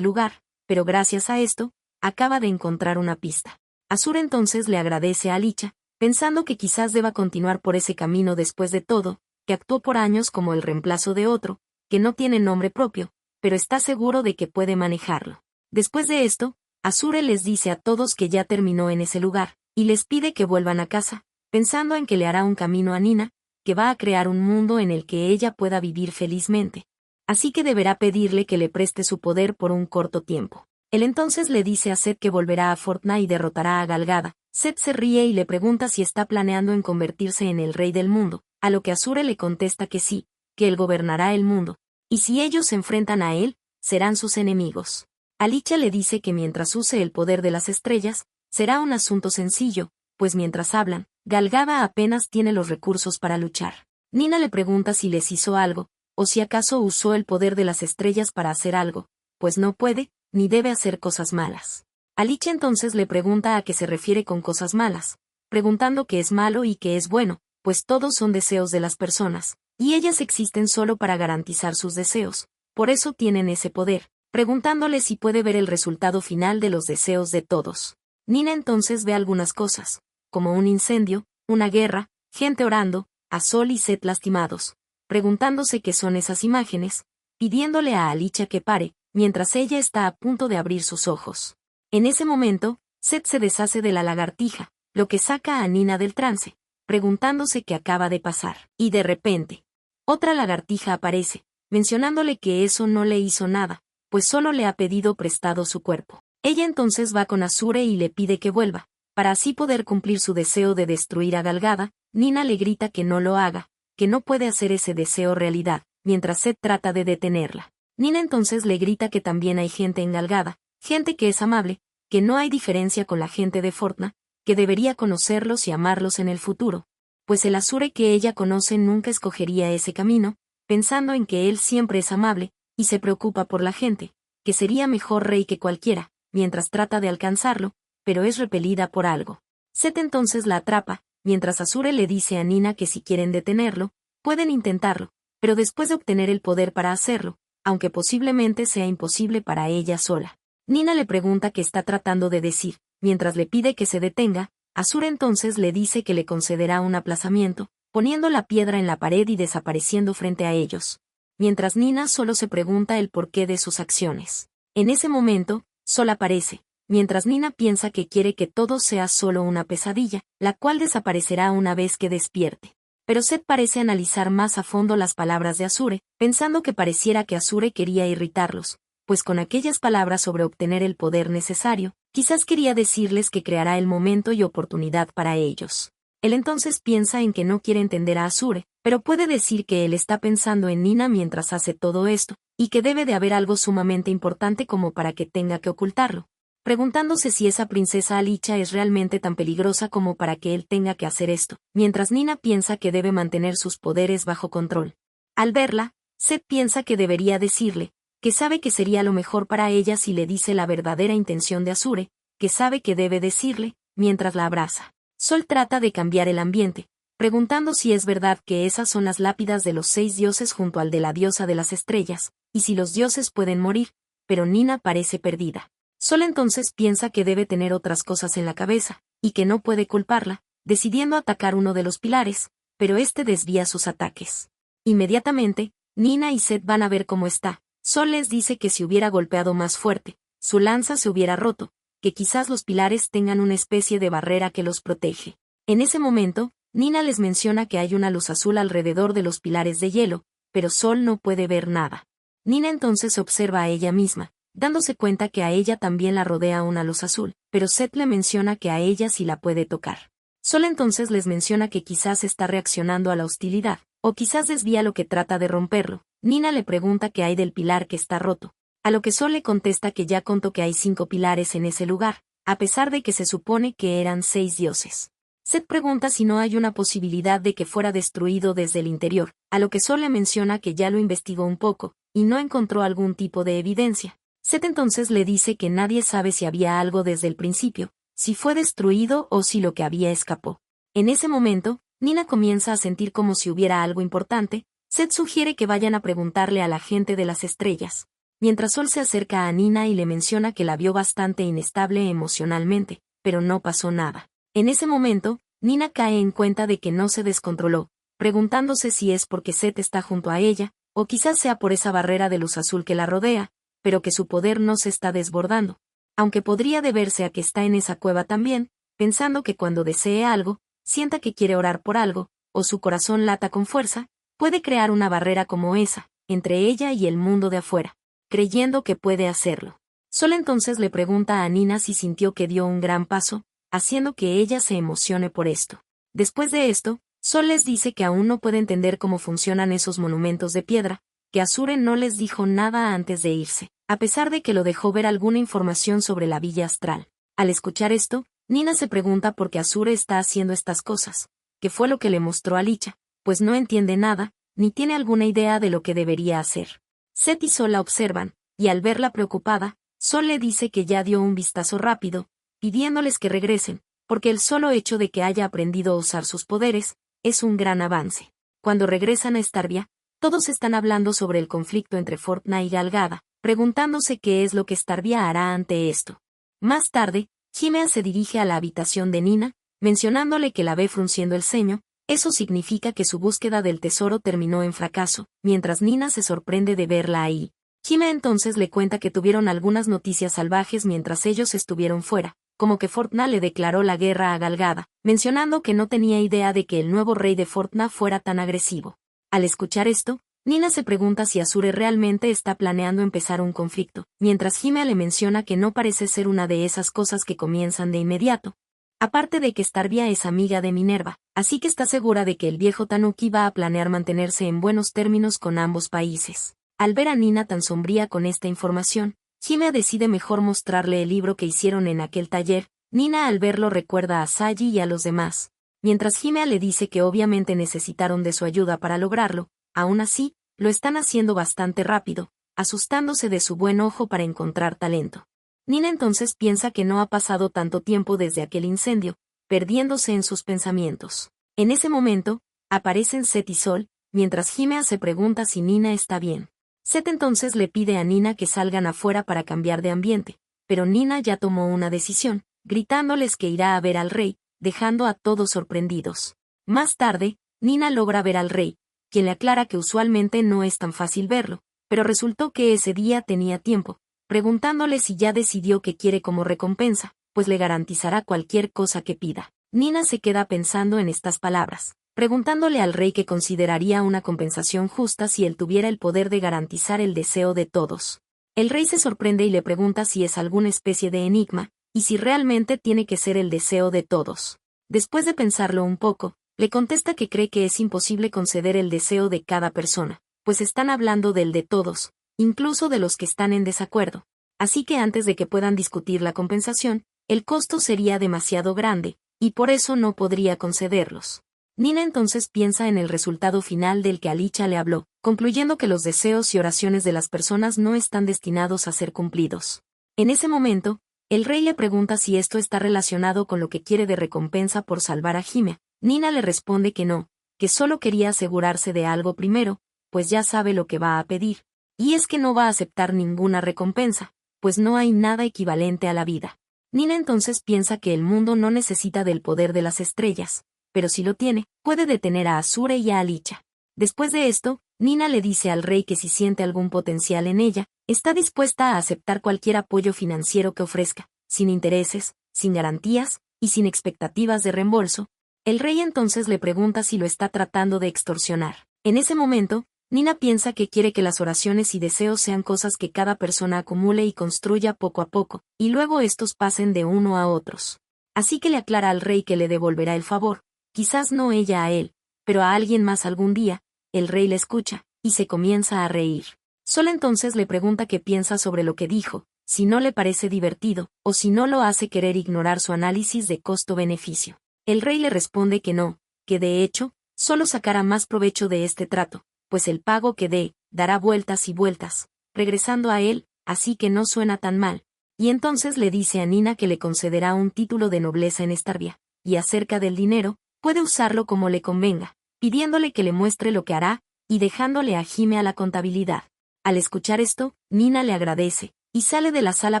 lugar, pero gracias a esto, acaba de encontrar una pista. Azure entonces le agradece a Alicia, pensando que quizás deba continuar por ese camino después de todo, que actuó por años como el reemplazo de otro, que no tiene nombre propio, pero está seguro de que puede manejarlo. Después de esto, Azure les dice a todos que ya terminó en ese lugar, y les pide que vuelvan a casa, pensando en que le hará un camino a Nina, que va a crear un mundo en el que ella pueda vivir felizmente. Así que deberá pedirle que le preste su poder por un corto tiempo. Él entonces le dice a Seth que volverá a Fortnite y derrotará a Gal Gadot. Seth se ríe y le pregunta si está planeando en convertirse en el rey del mundo, a lo que Azure le contesta que sí, que él gobernará el mundo, y si ellos se enfrentan a él, serán sus enemigos. Alicia le dice que mientras use el poder de las estrellas, será un asunto sencillo, pues mientras hablan, Gal Gadot apenas tiene los recursos para luchar. Nina le pregunta si les hizo algo, o si acaso usó el poder de las estrellas para hacer algo, pues no puede, ni debe hacer cosas malas. Alicia entonces le pregunta a qué se refiere con cosas malas, preguntando qué es malo y qué es bueno, pues todos son deseos de las personas, y ellas existen solo para garantizar sus deseos, por eso tienen ese poder, preguntándole si puede ver el resultado final de los deseos de todos. Nina entonces ve algunas cosas, como un incendio, una guerra, gente orando, a Sol y Seth lastimados, preguntándose qué son esas imágenes, pidiéndole a Alicia que pare, mientras ella está a punto de abrir sus ojos. En ese momento, Seth se deshace de la lagartija, lo que saca a Nina del trance, preguntándose qué acaba de pasar. Y de repente, otra lagartija aparece, mencionándole que eso no le hizo nada, pues solo le ha pedido prestado su cuerpo. Ella entonces va con Azure y le pide que vuelva, para así poder cumplir su deseo de destruir a Gal Gadot. Nina le grita que no lo haga, que no puede hacer ese deseo realidad, mientras Seth trata de detenerla. Nina entonces le grita que también hay gente en Gal Gadot, gente que es amable, que no hay diferencia con la gente de Fortnite, que debería conocerlos y amarlos en el futuro, pues el Azure que ella conoce nunca escogería ese camino, pensando en que él siempre es amable, y se preocupa por la gente, que sería mejor rey que cualquiera, mientras trata de alcanzarlo, pero es repelida por algo. Seth entonces la atrapa, mientras Azure le dice a Nina que si quieren detenerlo, pueden intentarlo, pero después de obtener el poder para hacerlo, aunque posiblemente sea imposible para ella sola. Nina le pregunta qué está tratando de decir, mientras le pide que se detenga. Azure entonces le dice que le concederá un aplazamiento, poniendo la piedra en la pared y desapareciendo frente a ellos, mientras Nina solo se pregunta el porqué de sus acciones. En ese momento, Sol aparece, mientras Nina piensa que quiere que todo sea solo una pesadilla, la cual desaparecerá una vez que despierte. Pero Seth parece analizar más a fondo las palabras de Azure, pensando que pareciera que Azure quería irritarlos, pues con aquellas palabras sobre obtener el poder necesario, quizás quería decirles que creará el momento y oportunidad para ellos. Él entonces piensa en que no quiere entender a Azure, pero puede decir que él está pensando en Nina mientras hace todo esto, y que debe de haber algo sumamente importante como para que tenga que ocultarlo, preguntándose si esa princesa Alicia es realmente tan peligrosa como para que él tenga que hacer esto, mientras Nina piensa que debe mantener sus poderes bajo control. Al verla, Seth piensa que debería decirle, que sabe que sería lo mejor para ella si le dice la verdadera intención de Azure, que sabe que debe decirle, mientras la abraza. Sol trata de cambiar el ambiente, preguntando si es verdad que esas son las lápidas de los 6 dioses junto al de la diosa de las estrellas, y si los dioses pueden morir, pero Nina parece perdida. Sol entonces piensa que debe tener otras cosas en la cabeza, y que no puede culparla, decidiendo atacar uno de los pilares, pero este desvía sus ataques. Inmediatamente, Nina y Seth van a ver cómo está. Sol les dice que si hubiera golpeado más fuerte, su lanza se hubiera roto, que quizás los pilares tengan una especie de barrera que los protege. En ese momento, Nina les menciona que hay una luz azul alrededor de los pilares de hielo, pero Sol no puede ver nada. Nina entonces observa a ella misma, dándose cuenta que a ella también la rodea una luz azul, pero Seth le menciona que a ella sí la puede tocar. Sol entonces les menciona que quizás está reaccionando a la hostilidad, o quizás desvía lo que trata de romperlo. Nina le pregunta qué hay del pilar que está roto, a lo que Sol le contesta que ya contó que hay 5 pilares en ese lugar, a pesar de que se supone que eran 6 dioses. Seth pregunta si no hay una posibilidad de que fuera destruido desde el interior, a lo que Sol le menciona que ya lo investigó un poco, y no encontró algún tipo de evidencia. Seth entonces le dice que nadie sabe si había algo desde el principio, si fue destruido o si lo que había escapó. En ese momento, Nina comienza a sentir como si hubiera algo importante. Seth sugiere que vayan a preguntarle a la gente de las estrellas, mientras Sol se acerca a Nina y le menciona que la vio bastante inestable emocionalmente, pero no pasó nada. En ese momento, Nina cae en cuenta de que no se descontroló, preguntándose si es porque Seth está junto a ella, o quizás sea por esa barrera de luz azul que la rodea, pero que su poder no se está desbordando, aunque podría deberse a que está en esa cueva también, pensando que cuando desee algo, sienta que quiere orar por algo, o su corazón lata con fuerza, puede crear una barrera como esa, entre ella y el mundo de afuera, creyendo que puede hacerlo. Sol entonces le pregunta a Nina si sintió que dio un gran paso, haciendo que ella se emocione por esto. Después de esto, Sol les dice que aún no puede entender cómo funcionan esos monumentos de piedra, que Azure no les dijo nada antes de irse, a pesar de que lo dejó ver alguna información sobre la villa astral. Al escuchar esto, Nina se pregunta por qué Azure está haciendo estas cosas, que fue lo que le mostró a Licha, pues no entiende nada, ni tiene alguna idea de lo que debería hacer. Seth y Sol la observan, y al verla preocupada, Sol le dice que ya dio un vistazo rápido, pidiéndoles que regresen, porque el solo hecho de que haya aprendido a usar sus poderes, es un gran avance. Cuando regresan a Starvia, todos están hablando sobre el conflicto entre Fortna y Galgada, preguntándose qué es lo que Starvia hará ante esto. Más tarde, Himea se dirige a la habitación de Nina, mencionándole que la ve frunciendo el ceño. Eso significa que su búsqueda del tesoro terminó en fracaso, mientras Nina se sorprende de verla ahí. Himea entonces le cuenta que tuvieron algunas noticias salvajes mientras ellos estuvieron fuera, como que Fortna le declaró la guerra a Galgada, mencionando que no tenía idea de que el nuevo rey de Fortna fuera tan agresivo. Al escuchar esto, Nina se pregunta si Azure realmente está planeando empezar un conflicto, mientras Himea le menciona que no parece ser una de esas cosas que comienzan de inmediato. Aparte de que Starvia es amiga de Minerva, así que está segura de que el viejo Tanuki va a planear mantenerse en buenos términos con ambos países. Al ver a Nina tan sombría con esta información, Himea decide mejor mostrarle el libro que hicieron en aquel taller. Nina al verlo recuerda a Saji y a los demás. Mientras Himea le dice que obviamente necesitaron de su ayuda para lograrlo, aún así, lo están haciendo bastante rápido, asustándose de su buen ojo para encontrar talento. Nina entonces piensa que no ha pasado tanto tiempo desde aquel incendio, perdiéndose en sus pensamientos. En ese momento, aparecen Seth y Sol, mientras Himea se pregunta si Nina está bien. Seth entonces le pide a Nina que salgan afuera para cambiar de ambiente, pero Nina ya tomó una decisión, gritándoles que irá a ver al rey, dejando a todos sorprendidos. Más tarde, Nina logra ver al rey, quien le aclara que usualmente no es tan fácil verlo, pero resultó que ese día tenía tiempo, preguntándole si ya decidió qué quiere como recompensa, pues le garantizará cualquier cosa que pida. Nina se queda pensando en estas palabras, preguntándole al rey qué consideraría una compensación justa si él tuviera el poder de garantizar el deseo de todos. El rey se sorprende y le pregunta si es alguna especie de enigma, y si realmente tiene que ser el deseo de todos. Después de pensarlo un poco, le contesta que cree que es imposible conceder el deseo de cada persona, pues están hablando del de todos, incluso de los que están en desacuerdo. Así que antes de que puedan discutir la compensación, el costo sería demasiado grande, y por eso no podría concederlos. Nina entonces piensa en el resultado final del que Alicia le habló, concluyendo que los deseos y oraciones de las personas no están destinados a ser cumplidos. En ese momento, el rey le pregunta si esto está relacionado con lo que quiere de recompensa por salvar a Himea. Nina le responde que no, que solo quería asegurarse de algo primero, pues ya sabe lo que va a pedir. Y es que no va a aceptar ninguna recompensa, pues no hay nada equivalente a la vida. Nina entonces piensa que el mundo no necesita del poder de las estrellas, pero si lo tiene, puede detener a Azure y a Alicia. Después de esto, Nina le dice al rey que si siente algún potencial en ella, está dispuesta a aceptar cualquier apoyo financiero que ofrezca, sin intereses, sin garantías, y sin expectativas de reembolso. El rey entonces le pregunta si lo está tratando de extorsionar. En ese momento, Nina piensa que quiere que las oraciones y deseos sean cosas que cada persona acumule y construya poco a poco, y luego estos pasen de uno a otros. Así que le aclara al rey que le devolverá el favor, quizás no ella a él, pero a alguien más algún día. El rey le escucha, y se comienza a reír. Sol entonces le pregunta qué piensa sobre lo que dijo, si no le parece divertido, o si no lo hace querer ignorar su análisis de costo-beneficio. El rey le responde que no, que de hecho, solo sacará más provecho de este trato, pues el pago que dé, dará vueltas y vueltas, regresando a él, así que no suena tan mal. Y entonces le dice a Nina que le concederá un título de nobleza en Starvia, y acerca del dinero, puede usarlo como le convenga, pidiéndole que le muestre lo que hará, y dejándole a Himea la contabilidad. Al escuchar esto, Nina le agradece, y sale de la sala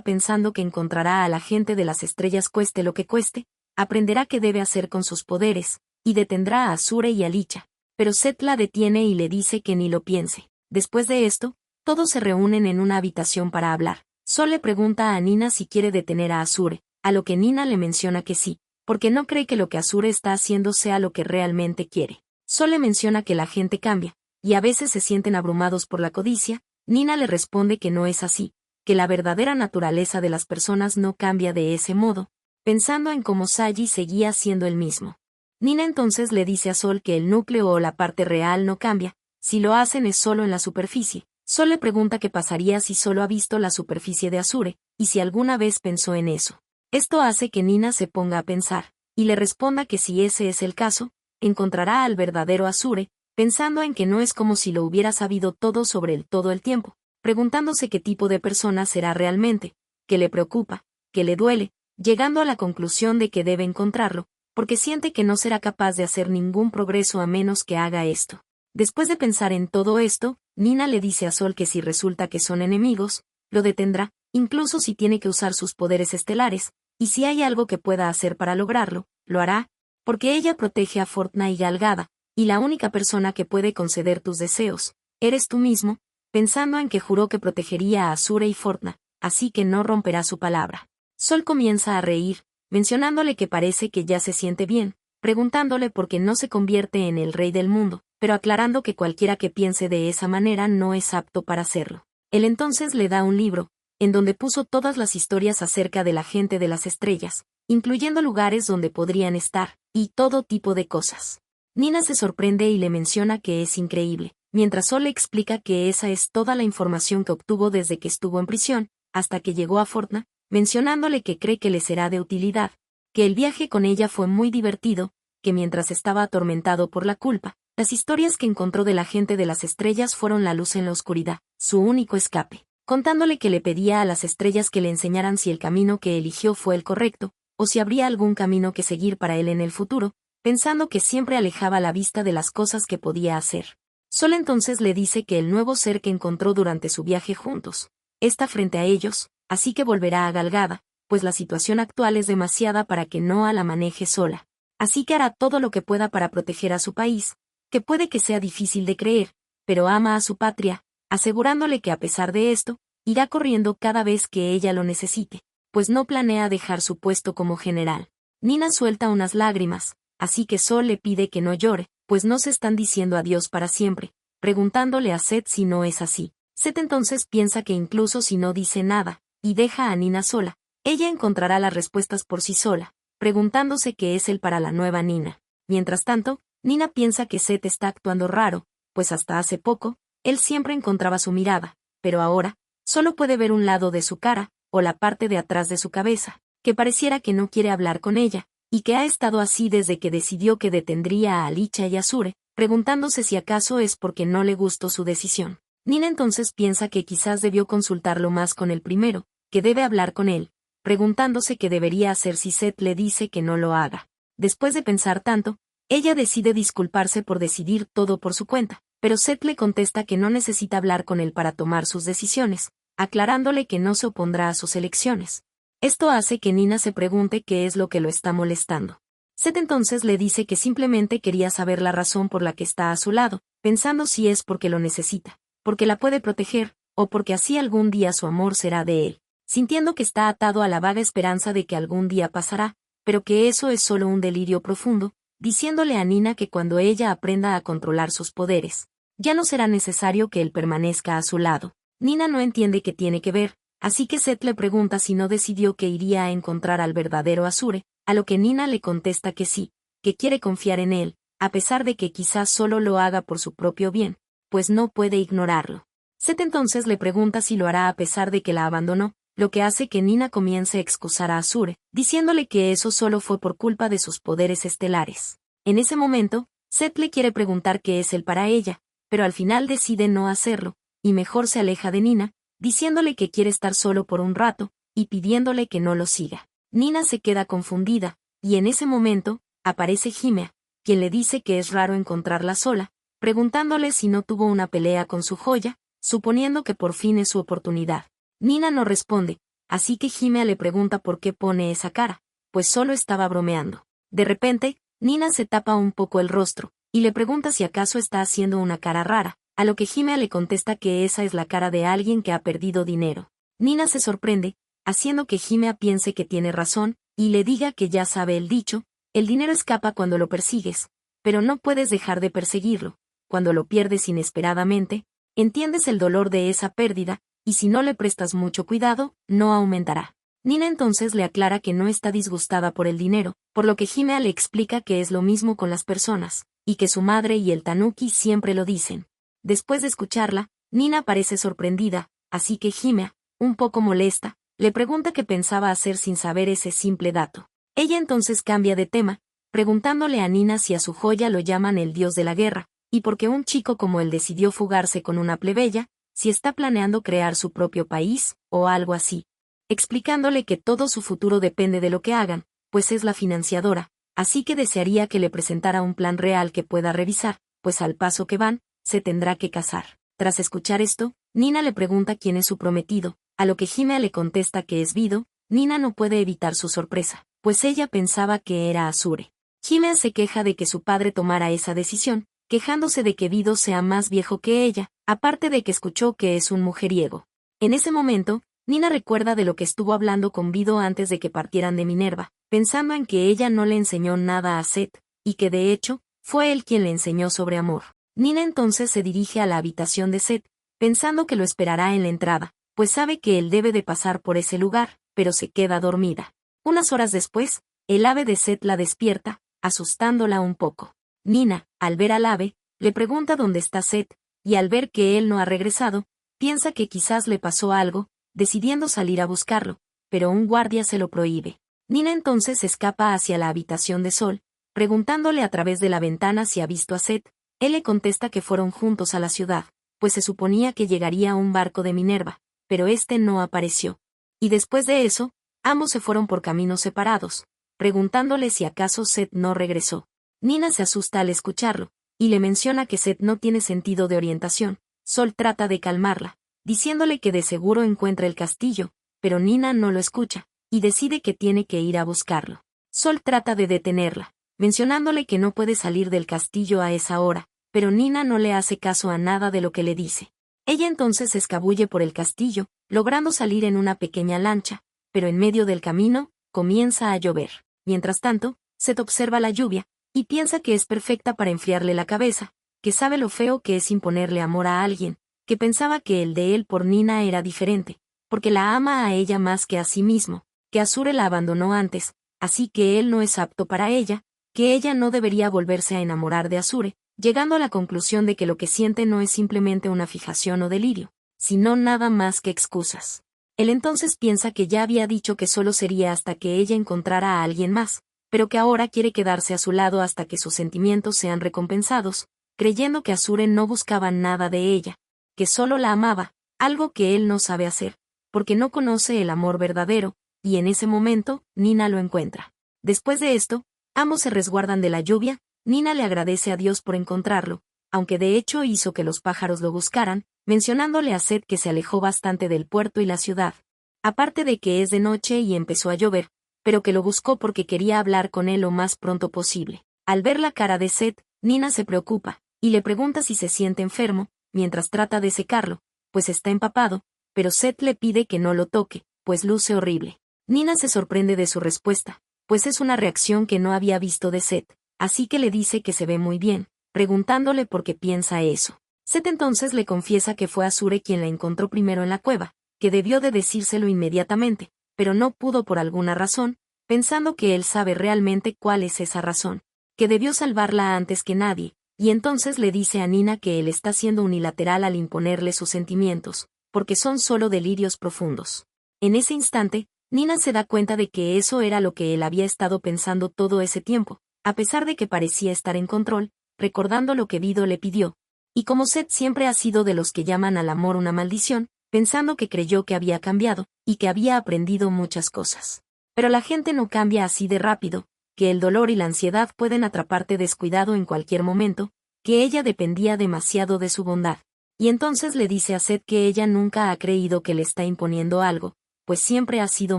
pensando que encontrará a la gente de las estrellas cueste lo que cueste, aprenderá qué debe hacer con sus poderes, y detendrá a Azure y a Alicia. Pero Seth la detiene y le dice que ni lo piense. Después de esto, todos se reúnen en una habitación para hablar. Sol le pregunta a Nina si quiere detener a Azure, a lo que Nina le menciona que sí, porque no cree que lo que Azure está haciendo sea lo que realmente quiere. Sol le menciona que la gente cambia, y a veces se sienten abrumados por la codicia. Nina le responde que no es así, que la verdadera naturaleza de las personas no cambia de ese modo, pensando en cómo Sagi seguía siendo el mismo. Nina entonces le dice a Sol que el núcleo o la parte real no cambia, si lo hacen es solo en la superficie. Sol le pregunta qué pasaría si solo ha visto la superficie de Azure, y si alguna vez pensó en eso. Esto hace que Nina se ponga a pensar, y le responda que si ese es el caso, encontrará al verdadero Azure, pensando en que no es como si lo hubiera sabido todo sobre él todo el tiempo, preguntándose qué tipo de persona será realmente, qué le preocupa, qué le duele, llegando a la conclusión de que debe encontrarlo, porque siente que no será capaz de hacer ningún progreso a menos que haga esto. Después de pensar en todo esto, Nina le dice a Sol que si resulta que son enemigos, lo detendrá, incluso si tiene que usar sus poderes estelares, y si hay algo que pueda hacer para lograrlo, lo hará, porque ella protege a Fortna y Galgada, y la única persona que puede conceder tus deseos, eres tú mismo, pensando en que juró que protegería a Azure y Fortna, así que no romperá su palabra. Sol comienza a reír, mencionándole que parece que ya se siente bien, preguntándole por qué no se convierte en el rey del mundo, pero aclarando que cualquiera que piense de esa manera no es apto para hacerlo. Él entonces le da un libro, en donde puso todas las historias acerca de la gente de las estrellas, incluyendo lugares donde podrían estar, y todo tipo de cosas. Nina se sorprende y le menciona que es increíble, mientras Sol le explica que esa es toda la información que obtuvo desde que estuvo en prisión, hasta que llegó a Fortna, mencionándole que cree que le será de utilidad, que el viaje con ella fue muy divertido, que mientras estaba atormentado por la culpa, las historias que encontró de la gente de las estrellas fueron la luz en la oscuridad, su único escape, contándole que le pedía a las estrellas que le enseñaran si el camino que eligió fue el correcto, o si habría algún camino que seguir para él en el futuro, pensando que siempre alejaba la vista de las cosas que podía hacer. Sol entonces le dice que el nuevo ser que encontró durante su viaje juntos está frente a ellos, así que volverá a Galgada, pues la situación actual es demasiada para que Noah la maneje sola. Así que hará todo lo que pueda para proteger a su país, que puede que sea difícil de creer, pero ama a su patria, asegurándole que a pesar de esto, irá corriendo cada vez que ella lo necesite, pues no planea dejar su puesto como general. Nina suelta unas lágrimas, así que Sol le pide que no llore, pues no se están diciendo adiós para siempre, preguntándole a Seth si no es así. Seth entonces piensa que incluso si no dice nada, y deja a Nina sola, ella encontrará las respuestas por sí sola, preguntándose qué es él para la nueva Nina. Mientras tanto, Nina piensa que Seth está actuando raro, pues hasta hace poco, él siempre encontraba su mirada, pero ahora, solo puede ver un lado de su cara, o la parte de atrás de su cabeza, que pareciera que no quiere hablar con ella, y que ha estado así desde que decidió que detendría a Alicia y Azure, preguntándose si acaso es porque no le gustó su decisión. Nina entonces piensa que quizás debió consultarlo más con el primero, que debe hablar con él, preguntándose qué debería hacer si Seth le dice que no lo haga. Después de pensar tanto, ella decide disculparse por decidir todo por su cuenta, pero Seth le contesta que no necesita hablar con él para tomar sus decisiones, aclarándole que no se opondrá a sus elecciones. Esto hace que Nina se pregunte qué es lo que lo está molestando. Seth entonces le dice que simplemente quería saber la razón por la que está a su lado, pensando si es porque lo necesita, porque la puede proteger, o porque así algún día su amor será de él, sintiendo que está atado a la vaga esperanza de que algún día pasará, pero que eso es solo un delirio profundo, diciéndole a Nina que cuando ella aprenda a controlar sus poderes, ya no será necesario que él permanezca a su lado. Nina no entiende qué tiene que ver, así que Seth le pregunta si no decidió que iría a encontrar al verdadero Azure, a lo que Nina le contesta que sí, que quiere confiar en él, a pesar de que quizás solo lo haga por su propio bien, pues no puede ignorarlo. Seth entonces le pregunta si lo hará a pesar de que la abandonó, lo que hace que Nina comience a excusar a Azure, diciéndole que eso solo fue por culpa de sus poderes estelares. En ese momento, Seth le quiere preguntar qué es él para ella, pero al final decide no hacerlo, y mejor se aleja de Nina, diciéndole que quiere estar solo por un rato, y pidiéndole que no lo siga. Nina se queda confundida, y en ese momento, aparece Himea, quien le dice que es raro encontrarla sola, preguntándole si no tuvo una pelea con su joya, suponiendo que por fin es su oportunidad. Nina no responde, así que Himea le pregunta por qué pone esa cara, pues solo estaba bromeando. De repente, Nina se tapa un poco el rostro, y le pregunta si acaso está haciendo una cara rara, a lo que Himea le contesta que esa es la cara de alguien que ha perdido dinero. Nina se sorprende, haciendo que Himea piense que tiene razón, y le diga que ya sabe el dicho, el dinero escapa cuando lo persigues, pero no puedes dejar de perseguirlo, cuando lo pierdes inesperadamente, entiendes el dolor de esa pérdida, y si no le prestas mucho cuidado, no aumentará. Nina entonces le aclara que no está disgustada por el dinero, por lo que Himea le explica que es lo mismo con las personas, y que su madre y el tanuki siempre lo dicen. Después de escucharla, Nina parece sorprendida, así que Himea, un poco molesta, le pregunta qué pensaba hacer sin saber ese simple dato. Ella entonces cambia de tema, preguntándole a Nina si a su joya lo llaman el dios de la guerra, y porque un chico como él decidió fugarse con una plebeya, si está planeando crear su propio país, o algo así. Explicándole que todo su futuro depende de lo que hagan, pues es la financiadora, así que desearía que le presentara un plan real que pueda revisar, pues al paso que van, se tendrá que casar. Tras escuchar esto, Nina le pregunta quién es su prometido, a lo que Himea le contesta que es Vido. Nina no puede evitar su sorpresa, pues ella pensaba que era Asure. Himea se queja de que su padre tomara esa decisión, quejándose de que Vido sea más viejo que ella, aparte de que escuchó que es un mujeriego. En ese momento, Nina recuerda de lo que estuvo hablando con Vido antes de que partieran de Minerva, pensando en que ella no le enseñó nada a Seth, y que de hecho, fue él quien le enseñó sobre amor. Nina entonces se dirige a la habitación de Seth, pensando que lo esperará en la entrada, pues sabe que él debe de pasar por ese lugar, pero se queda dormida. Unas horas después, el ave de Seth la despierta, asustándola un poco. Nina, al ver al ave, le pregunta dónde está Seth, y al ver que él no ha regresado, piensa que quizás le pasó algo, decidiendo salir a buscarlo, pero un guardia se lo prohíbe. Nina entonces escapa hacia la habitación de Sol, preguntándole a través de la ventana si ha visto a Seth. Él le contesta que fueron juntos a la ciudad, pues se suponía que llegaría un barco de Minerva, pero este no apareció. Y después de eso, ambos se fueron por caminos separados, preguntándole si acaso Seth no regresó. Nina se asusta al escucharlo, y le menciona que Seth no tiene sentido de orientación. Sol trata de calmarla, diciéndole que de seguro encuentra el castillo, pero Nina no lo escucha, y decide que tiene que ir a buscarlo. Sol trata de detenerla, mencionándole que no puede salir del castillo a esa hora, pero Nina no le hace caso a nada de lo que le dice. Ella entonces se escabulle por el castillo, logrando salir en una pequeña lancha, pero en medio del camino, comienza a llover. Mientras tanto, Seth observa la lluvia, y piensa que es perfecta para enfriarle la cabeza, que sabe lo feo que es imponerle amor a alguien, que pensaba que el de él por Nina era diferente, porque la ama a ella más que a sí mismo, que Asure la abandonó antes, así que él no es apto para ella, que ella no debería volverse a enamorar de Asure, llegando a la conclusión de que lo que siente no es simplemente una fijación o delirio, sino nada más que excusas. Él entonces piensa que ya había dicho que solo sería hasta que ella encontrara a alguien más, pero que ahora quiere quedarse a su lado hasta que sus sentimientos sean recompensados, creyendo que Asure no buscaba nada de ella, que solo la amaba, algo que él no sabe hacer, porque no conoce el amor verdadero, y en ese momento, Nina lo encuentra. Después de esto, ambos se resguardan de la lluvia. Nina le agradece a Dios por encontrarlo, aunque de hecho hizo que los pájaros lo buscaran, mencionándole a Seth que se alejó bastante del puerto y la ciudad. Aparte de que es de noche y empezó a llover, pero que lo buscó porque quería hablar con él lo más pronto posible. Al ver la cara de Seth, Nina se preocupa, y le pregunta si se siente enfermo, mientras trata de secarlo, pues está empapado, pero Seth le pide que no lo toque, pues luce horrible. Nina se sorprende de su respuesta, pues es una reacción que no había visto de Seth, así que le dice que se ve muy bien, preguntándole por qué piensa eso. Seth entonces le confiesa que fue Asure quien la encontró primero en la cueva, que debió de decírselo inmediatamente, pero no pudo por alguna razón, pensando que él sabe realmente cuál es esa razón, que debió salvarla antes que nadie, y entonces le dice a Nina que él está siendo unilateral al imponerle sus sentimientos, porque son solo delirios profundos. En ese instante, Nina se da cuenta de que eso era lo que él había estado pensando todo ese tiempo, a pesar de que parecía estar en control, recordando lo que Vido le pidió. Y como Seth siempre ha sido de los que llaman al amor una maldición, pensando que creyó que había cambiado, y que había aprendido muchas cosas. Pero la gente no cambia así de rápido, que el dolor y la ansiedad pueden atraparte descuidado en cualquier momento, que ella dependía demasiado de su bondad. Y entonces le dice a Seth que ella nunca ha creído que le está imponiendo algo, pues siempre ha sido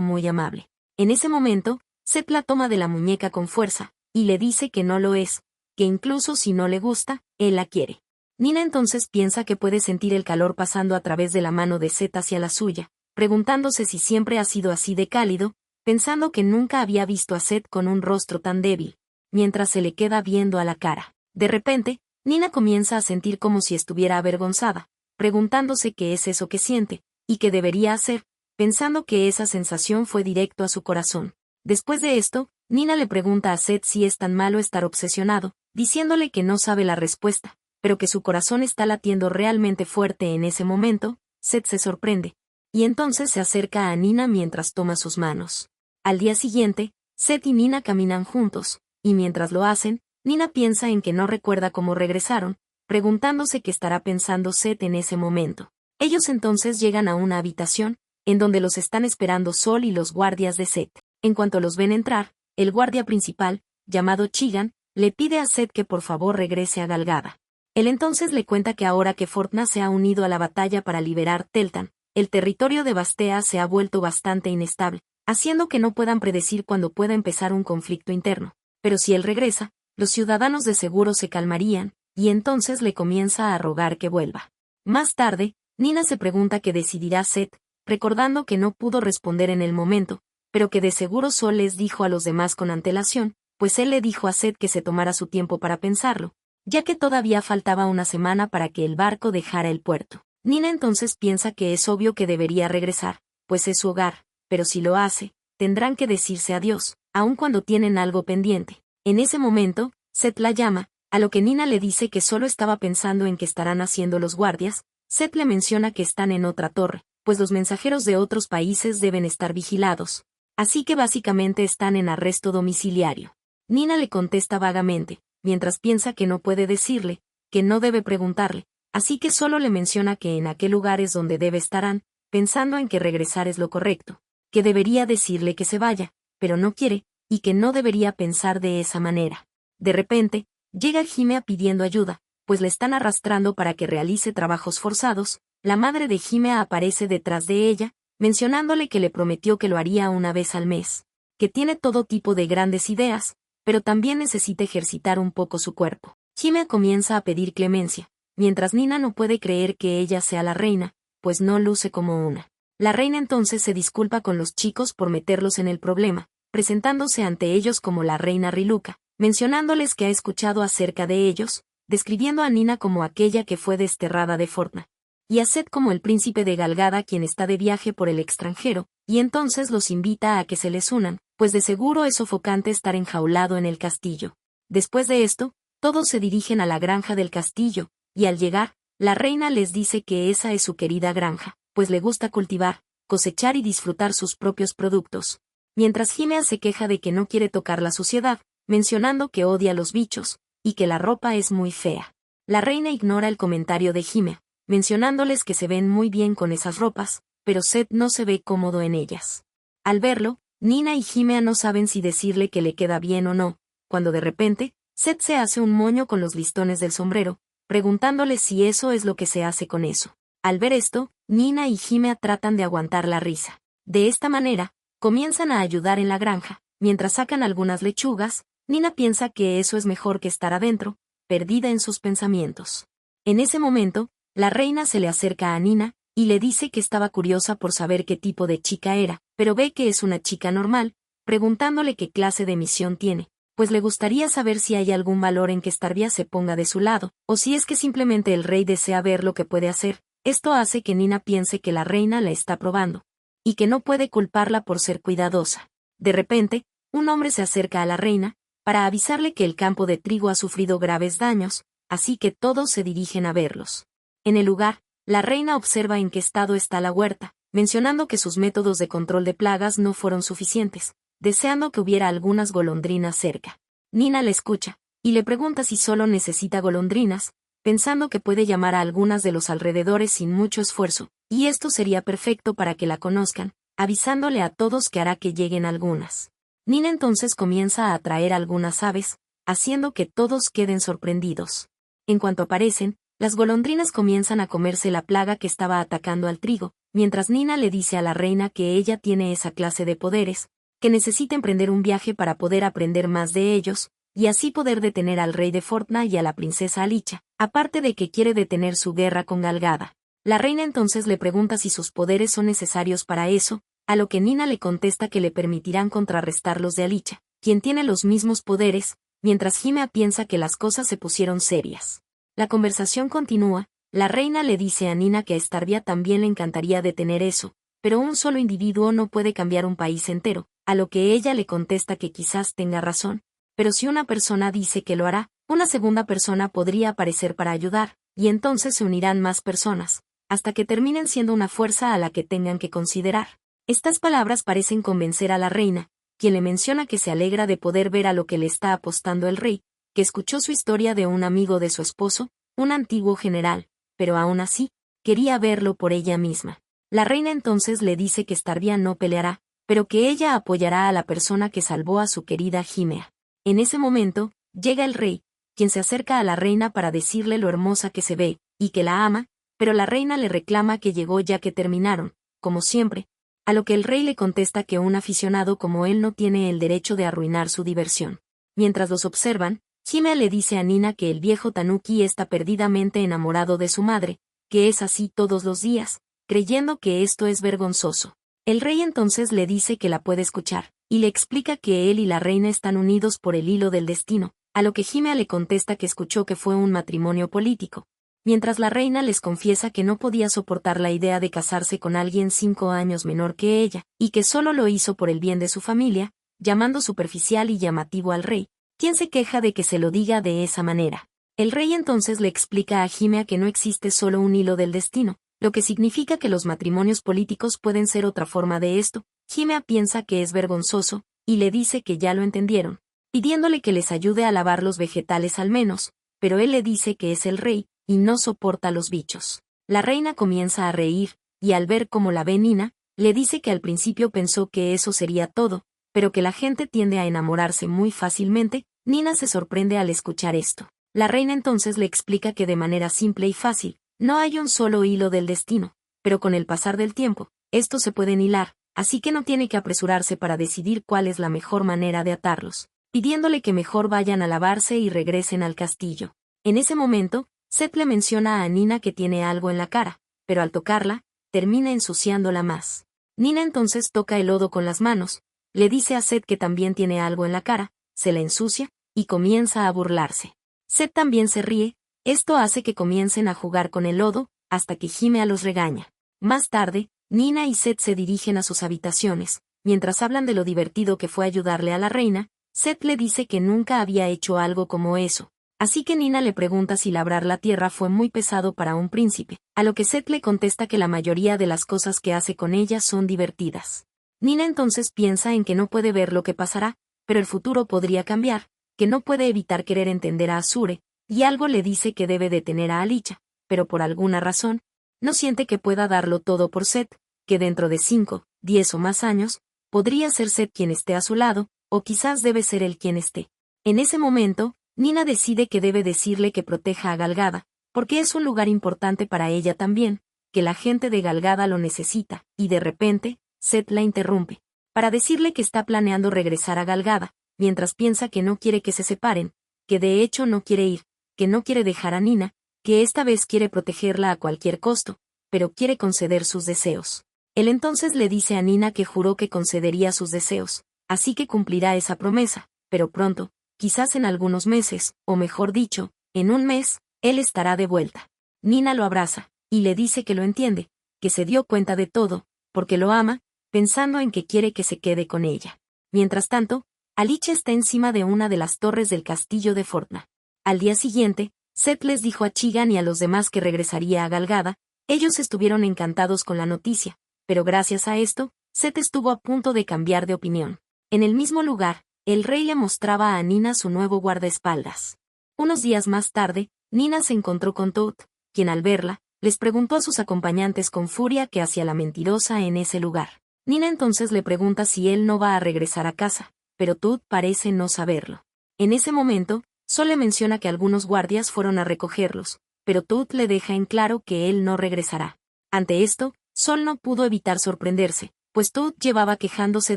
muy amable. En ese momento, Seth la toma de la muñeca con fuerza, y le dice que no lo es, que incluso si no le gusta, él la quiere. Nina entonces piensa que puede sentir el calor pasando a través de la mano de Seth hacia la suya, preguntándose si siempre ha sido así de cálido, pensando que nunca había visto a Seth con un rostro tan débil, mientras se le queda viendo a la cara. De repente, Nina comienza a sentir como si estuviera avergonzada, preguntándose qué es eso que siente, y qué debería hacer, pensando que esa sensación fue directo a su corazón. Después de esto, Nina le pregunta a Seth si es tan malo estar obsesionado, diciéndole que no sabe la respuesta, pero que su corazón está latiendo realmente fuerte en ese momento. Seth se sorprende, y entonces se acerca a Nina mientras toma sus manos. Al día siguiente, Seth y Nina caminan juntos, y mientras lo hacen, Nina piensa en que no recuerda cómo regresaron, preguntándose qué estará pensando Seth en ese momento. Ellos entonces llegan a una habitación, en donde los están esperando Sol y los guardias de Seth. En cuanto los ven entrar, el guardia principal, llamado Chigan, le pide a Seth que por favor regrese a Galgada. Él entonces le cuenta que ahora que Fortna se ha unido a la batalla para liberar Teltan, el territorio de Bastea se ha vuelto bastante inestable, haciendo que no puedan predecir cuándo pueda empezar un conflicto interno. Pero si él regresa, los ciudadanos de seguro se calmarían, y entonces le comienza a rogar que vuelva. Más tarde, Nina se pregunta qué decidirá Seth, recordando que no pudo responder en el momento, pero que de seguro Sol les dijo a los demás con antelación, pues él le dijo a Seth que se tomara su tiempo para pensarlo, ya que todavía faltaba una semana para que el barco dejara el puerto. Nina entonces piensa que es obvio que debería regresar, pues es su hogar, pero si lo hace, tendrán que decirse adiós, aun cuando tienen algo pendiente. En ese momento, Seth la llama, a lo que Nina le dice que solo estaba pensando en qué estarán haciendo los guardias. Seth le menciona que están en otra torre, pues los mensajeros de otros países deben estar vigilados. Así que básicamente están en arresto domiciliario. Nina le contesta vagamente, mientras piensa que no puede decirle, que no debe preguntarle, así que solo le menciona que en aquel lugar es donde debe estarán, pensando en que regresar es lo correcto, que debería decirle que se vaya, pero no quiere, y que no debería pensar de esa manera. De repente, llega Himea pidiendo ayuda, pues le están arrastrando para que realice trabajos forzados. La madre de Himea aparece detrás de ella, mencionándole que le prometió que lo haría una vez al mes, que tiene todo tipo de grandes ideas, pero también necesita ejercitar un poco su cuerpo. Himea comienza a pedir clemencia, mientras Nina no puede creer que ella sea la reina, pues no luce como una. La reina entonces se disculpa con los chicos por meterlos en el problema, presentándose ante ellos como la reina Riluca, mencionándoles que ha escuchado acerca de ellos, describiendo a Nina como aquella que fue desterrada de Fortna, y a Seth como el príncipe de Galgada quien está de viaje por el extranjero, y entonces los invita a que se les unan, pues de seguro es sofocante estar enjaulado en el castillo. Después de esto, todos se dirigen a la granja del castillo, y al llegar, la reina les dice que esa es su querida granja, pues le gusta cultivar, cosechar y disfrutar sus propios productos. Mientras Himea se queja de que no quiere tocar la suciedad, mencionando que odia a los bichos, y que la ropa es muy fea. La reina ignora el comentario de Himea, mencionándoles que se ven muy bien con esas ropas, pero Seth no se ve cómodo en ellas. Al verlo, Nina y Himea no saben si decirle que le queda bien o no, cuando de repente, Seth se hace un moño con los listones del sombrero, preguntándole si eso es lo que se hace con eso. Al ver esto, Nina y Himea tratan de aguantar la risa. De esta manera, comienzan a ayudar en la granja, mientras sacan algunas lechugas. Nina piensa que eso es mejor que estar adentro, perdida en sus pensamientos. En ese momento, la reina se le acerca a Nina, y le dice que estaba curiosa por saber qué tipo de chica era, pero ve que es una chica normal, preguntándole qué clase de misión tiene, pues le gustaría saber si hay algún valor en que Starvia se ponga de su lado, o si es que simplemente el rey desea ver lo que puede hacer. Esto hace que Nina piense que la reina la está probando, y que no puede culparla por ser cuidadosa. De repente, un hombre se acerca a la reina, para avisarle que el campo de trigo ha sufrido graves daños, así que todos se dirigen a verlos. En el lugar, la reina observa en qué estado está la huerta, mencionando que sus métodos de control de plagas no fueron suficientes, deseando que hubiera algunas golondrinas cerca. Nina le escucha, y le pregunta si solo necesita golondrinas, pensando que puede llamar a algunas de los alrededores sin mucho esfuerzo, y esto sería perfecto para que la conozcan, avisándole a todos que hará que lleguen algunas. Nina entonces comienza a atraer algunas aves, haciendo que todos queden sorprendidos. En cuanto aparecen, las golondrinas comienzan a comerse la plaga que estaba atacando al trigo, mientras Nina le dice a la reina que ella tiene esa clase de poderes, que necesita emprender un viaje para poder aprender más de ellos, y así poder detener al rey de Fortna y a la princesa Alicia, aparte de que quiere detener su guerra con Galgada. La reina entonces le pregunta si sus poderes son necesarios para eso, a lo que Nina le contesta que le permitirán contrarrestar los de Alicia, quien tiene los mismos poderes, mientras Himea piensa que las cosas se pusieron serias. La conversación continúa, La reina le dice a Nina que a Starvia también le encantaría detener eso, pero un solo individuo no puede cambiar un país entero, a lo que ella le contesta que quizás tenga razón, pero si una persona dice que lo hará, una segunda persona podría aparecer para ayudar, y entonces se unirán más personas, hasta que terminen siendo una fuerza a la que tengan que considerar. Estas palabras parecen convencer a la reina, quien le menciona que se alegra de poder ver a lo que le está apostando el rey, que escuchó su historia de un amigo de su esposo, un antiguo general, pero aún así, quería verlo por ella misma. La reina entonces le dice que Starvia no peleará, pero que ella apoyará a la persona que salvó a su querida Hymea. En ese momento, llega el rey, quien se acerca a la reina para decirle lo hermosa que se ve, y que la ama, pero la reina le reclama que llegó ya que terminaron, como siempre, a lo que el rey le contesta que un aficionado como él no tiene el derecho de arruinar su diversión. Mientras los observan, Hymea le dice a Nina que el viejo Tanuki está perdidamente enamorado de su madre, que es así todos los días, creyendo que esto es vergonzoso. El rey entonces le dice que la puede escuchar, y le explica que él y la reina están unidos por el hilo del destino, a lo que Hymea le contesta que escuchó que fue un matrimonio político. Mientras la reina les confiesa que no podía soportar la idea de casarse con alguien 5 años menor que ella, y que solo lo hizo por el bien de su familia, llamando superficial y llamativo al rey, quien se queja de que se lo diga de esa manera. El rey entonces le explica a Hymea que no existe solo un hilo del destino, lo que significa que los matrimonios políticos pueden ser otra forma de esto. Hymea piensa que es vergonzoso, y le dice que ya lo entendieron, pidiéndole que les ayude a lavar los vegetales al menos, pero él le dice que es el rey, y no soporta los bichos. La reina comienza a reír, y al ver cómo la ve Nina, le dice que al principio pensó que eso sería todo, pero que la gente tiende a enamorarse muy fácilmente. Nina se sorprende al escuchar esto. La reina entonces le explica que de manera simple y fácil, no hay un solo hilo del destino, pero con el pasar del tiempo, estos se pueden hilar, así que no tiene que apresurarse para decidir cuál es la mejor manera de atarlos, pidiéndole que mejor vayan a lavarse y regresen al castillo. En ese momento, Seth le menciona a Nina que tiene algo en la cara, pero al tocarla, termina ensuciándola más. Nina entonces toca el lodo con las manos, le dice a Seth que también tiene algo en la cara, se la ensucia, y comienza a burlarse. Seth también se ríe, esto hace que comiencen a jugar con el lodo, hasta que Hymea los regaña. Más tarde, Nina y Seth se dirigen a sus habitaciones, mientras hablan de lo divertido que fue ayudarle a la reina. Seth le dice que nunca había hecho algo como eso. Así que Nina le pregunta si labrar la tierra fue muy pesado para un príncipe, a lo que Seth le contesta que la mayoría de las cosas que hace con ella son divertidas. Nina entonces piensa en que no puede ver lo que pasará, pero el futuro podría cambiar, que no puede evitar querer entender a Azure, y algo le dice que debe detener a Alicia, pero por alguna razón, no siente que pueda darlo todo por Seth, que dentro de 5, 10 o más años, podría ser Seth quien esté a su lado, o quizás debe ser él quien esté. En ese momento, Nina decide que debe decirle que proteja a Galgada, porque es un lugar importante para ella también, que la gente de Galgada lo necesita, y de repente, Seth la interrumpe, para decirle que está planeando regresar a Galgada, mientras piensa que no quiere que se separen, que de hecho no quiere ir, que no quiere dejar a Nina, que esta vez quiere protegerla a cualquier costo, pero quiere conceder sus deseos. Él entonces le dice a Nina que juró que concedería sus deseos, así que cumplirá esa promesa, pero pronto, quizás en algunos meses, o mejor dicho, en un mes, él estará de vuelta. Nina lo abraza, y le dice que lo entiende, que se dio cuenta de todo, porque lo ama, pensando en que quiere que se quede con ella. Mientras tanto, Alicia está encima de una de las torres del castillo de Fortna. Al día siguiente, Seth les dijo a Chigan y a los demás que regresaría a Galgada. Ellos estuvieron encantados con la noticia, pero gracias a esto, Seth estuvo a punto de cambiar de opinión. En el mismo lugar, el rey le mostraba a Nina su nuevo guardaespaldas. Unos días más tarde, Nina se encontró con Toad, quien al verla, les preguntó a sus acompañantes con furia qué hacía la mentirosa en ese lugar. Nina entonces le pregunta si él no va a regresar a casa, pero Toad parece no saberlo. En ese momento, Sol le menciona que algunos guardias fueron a recogerlos, pero Toad le deja en claro que él no regresará. Ante esto, Sol no pudo evitar sorprenderse, pues Toad llevaba quejándose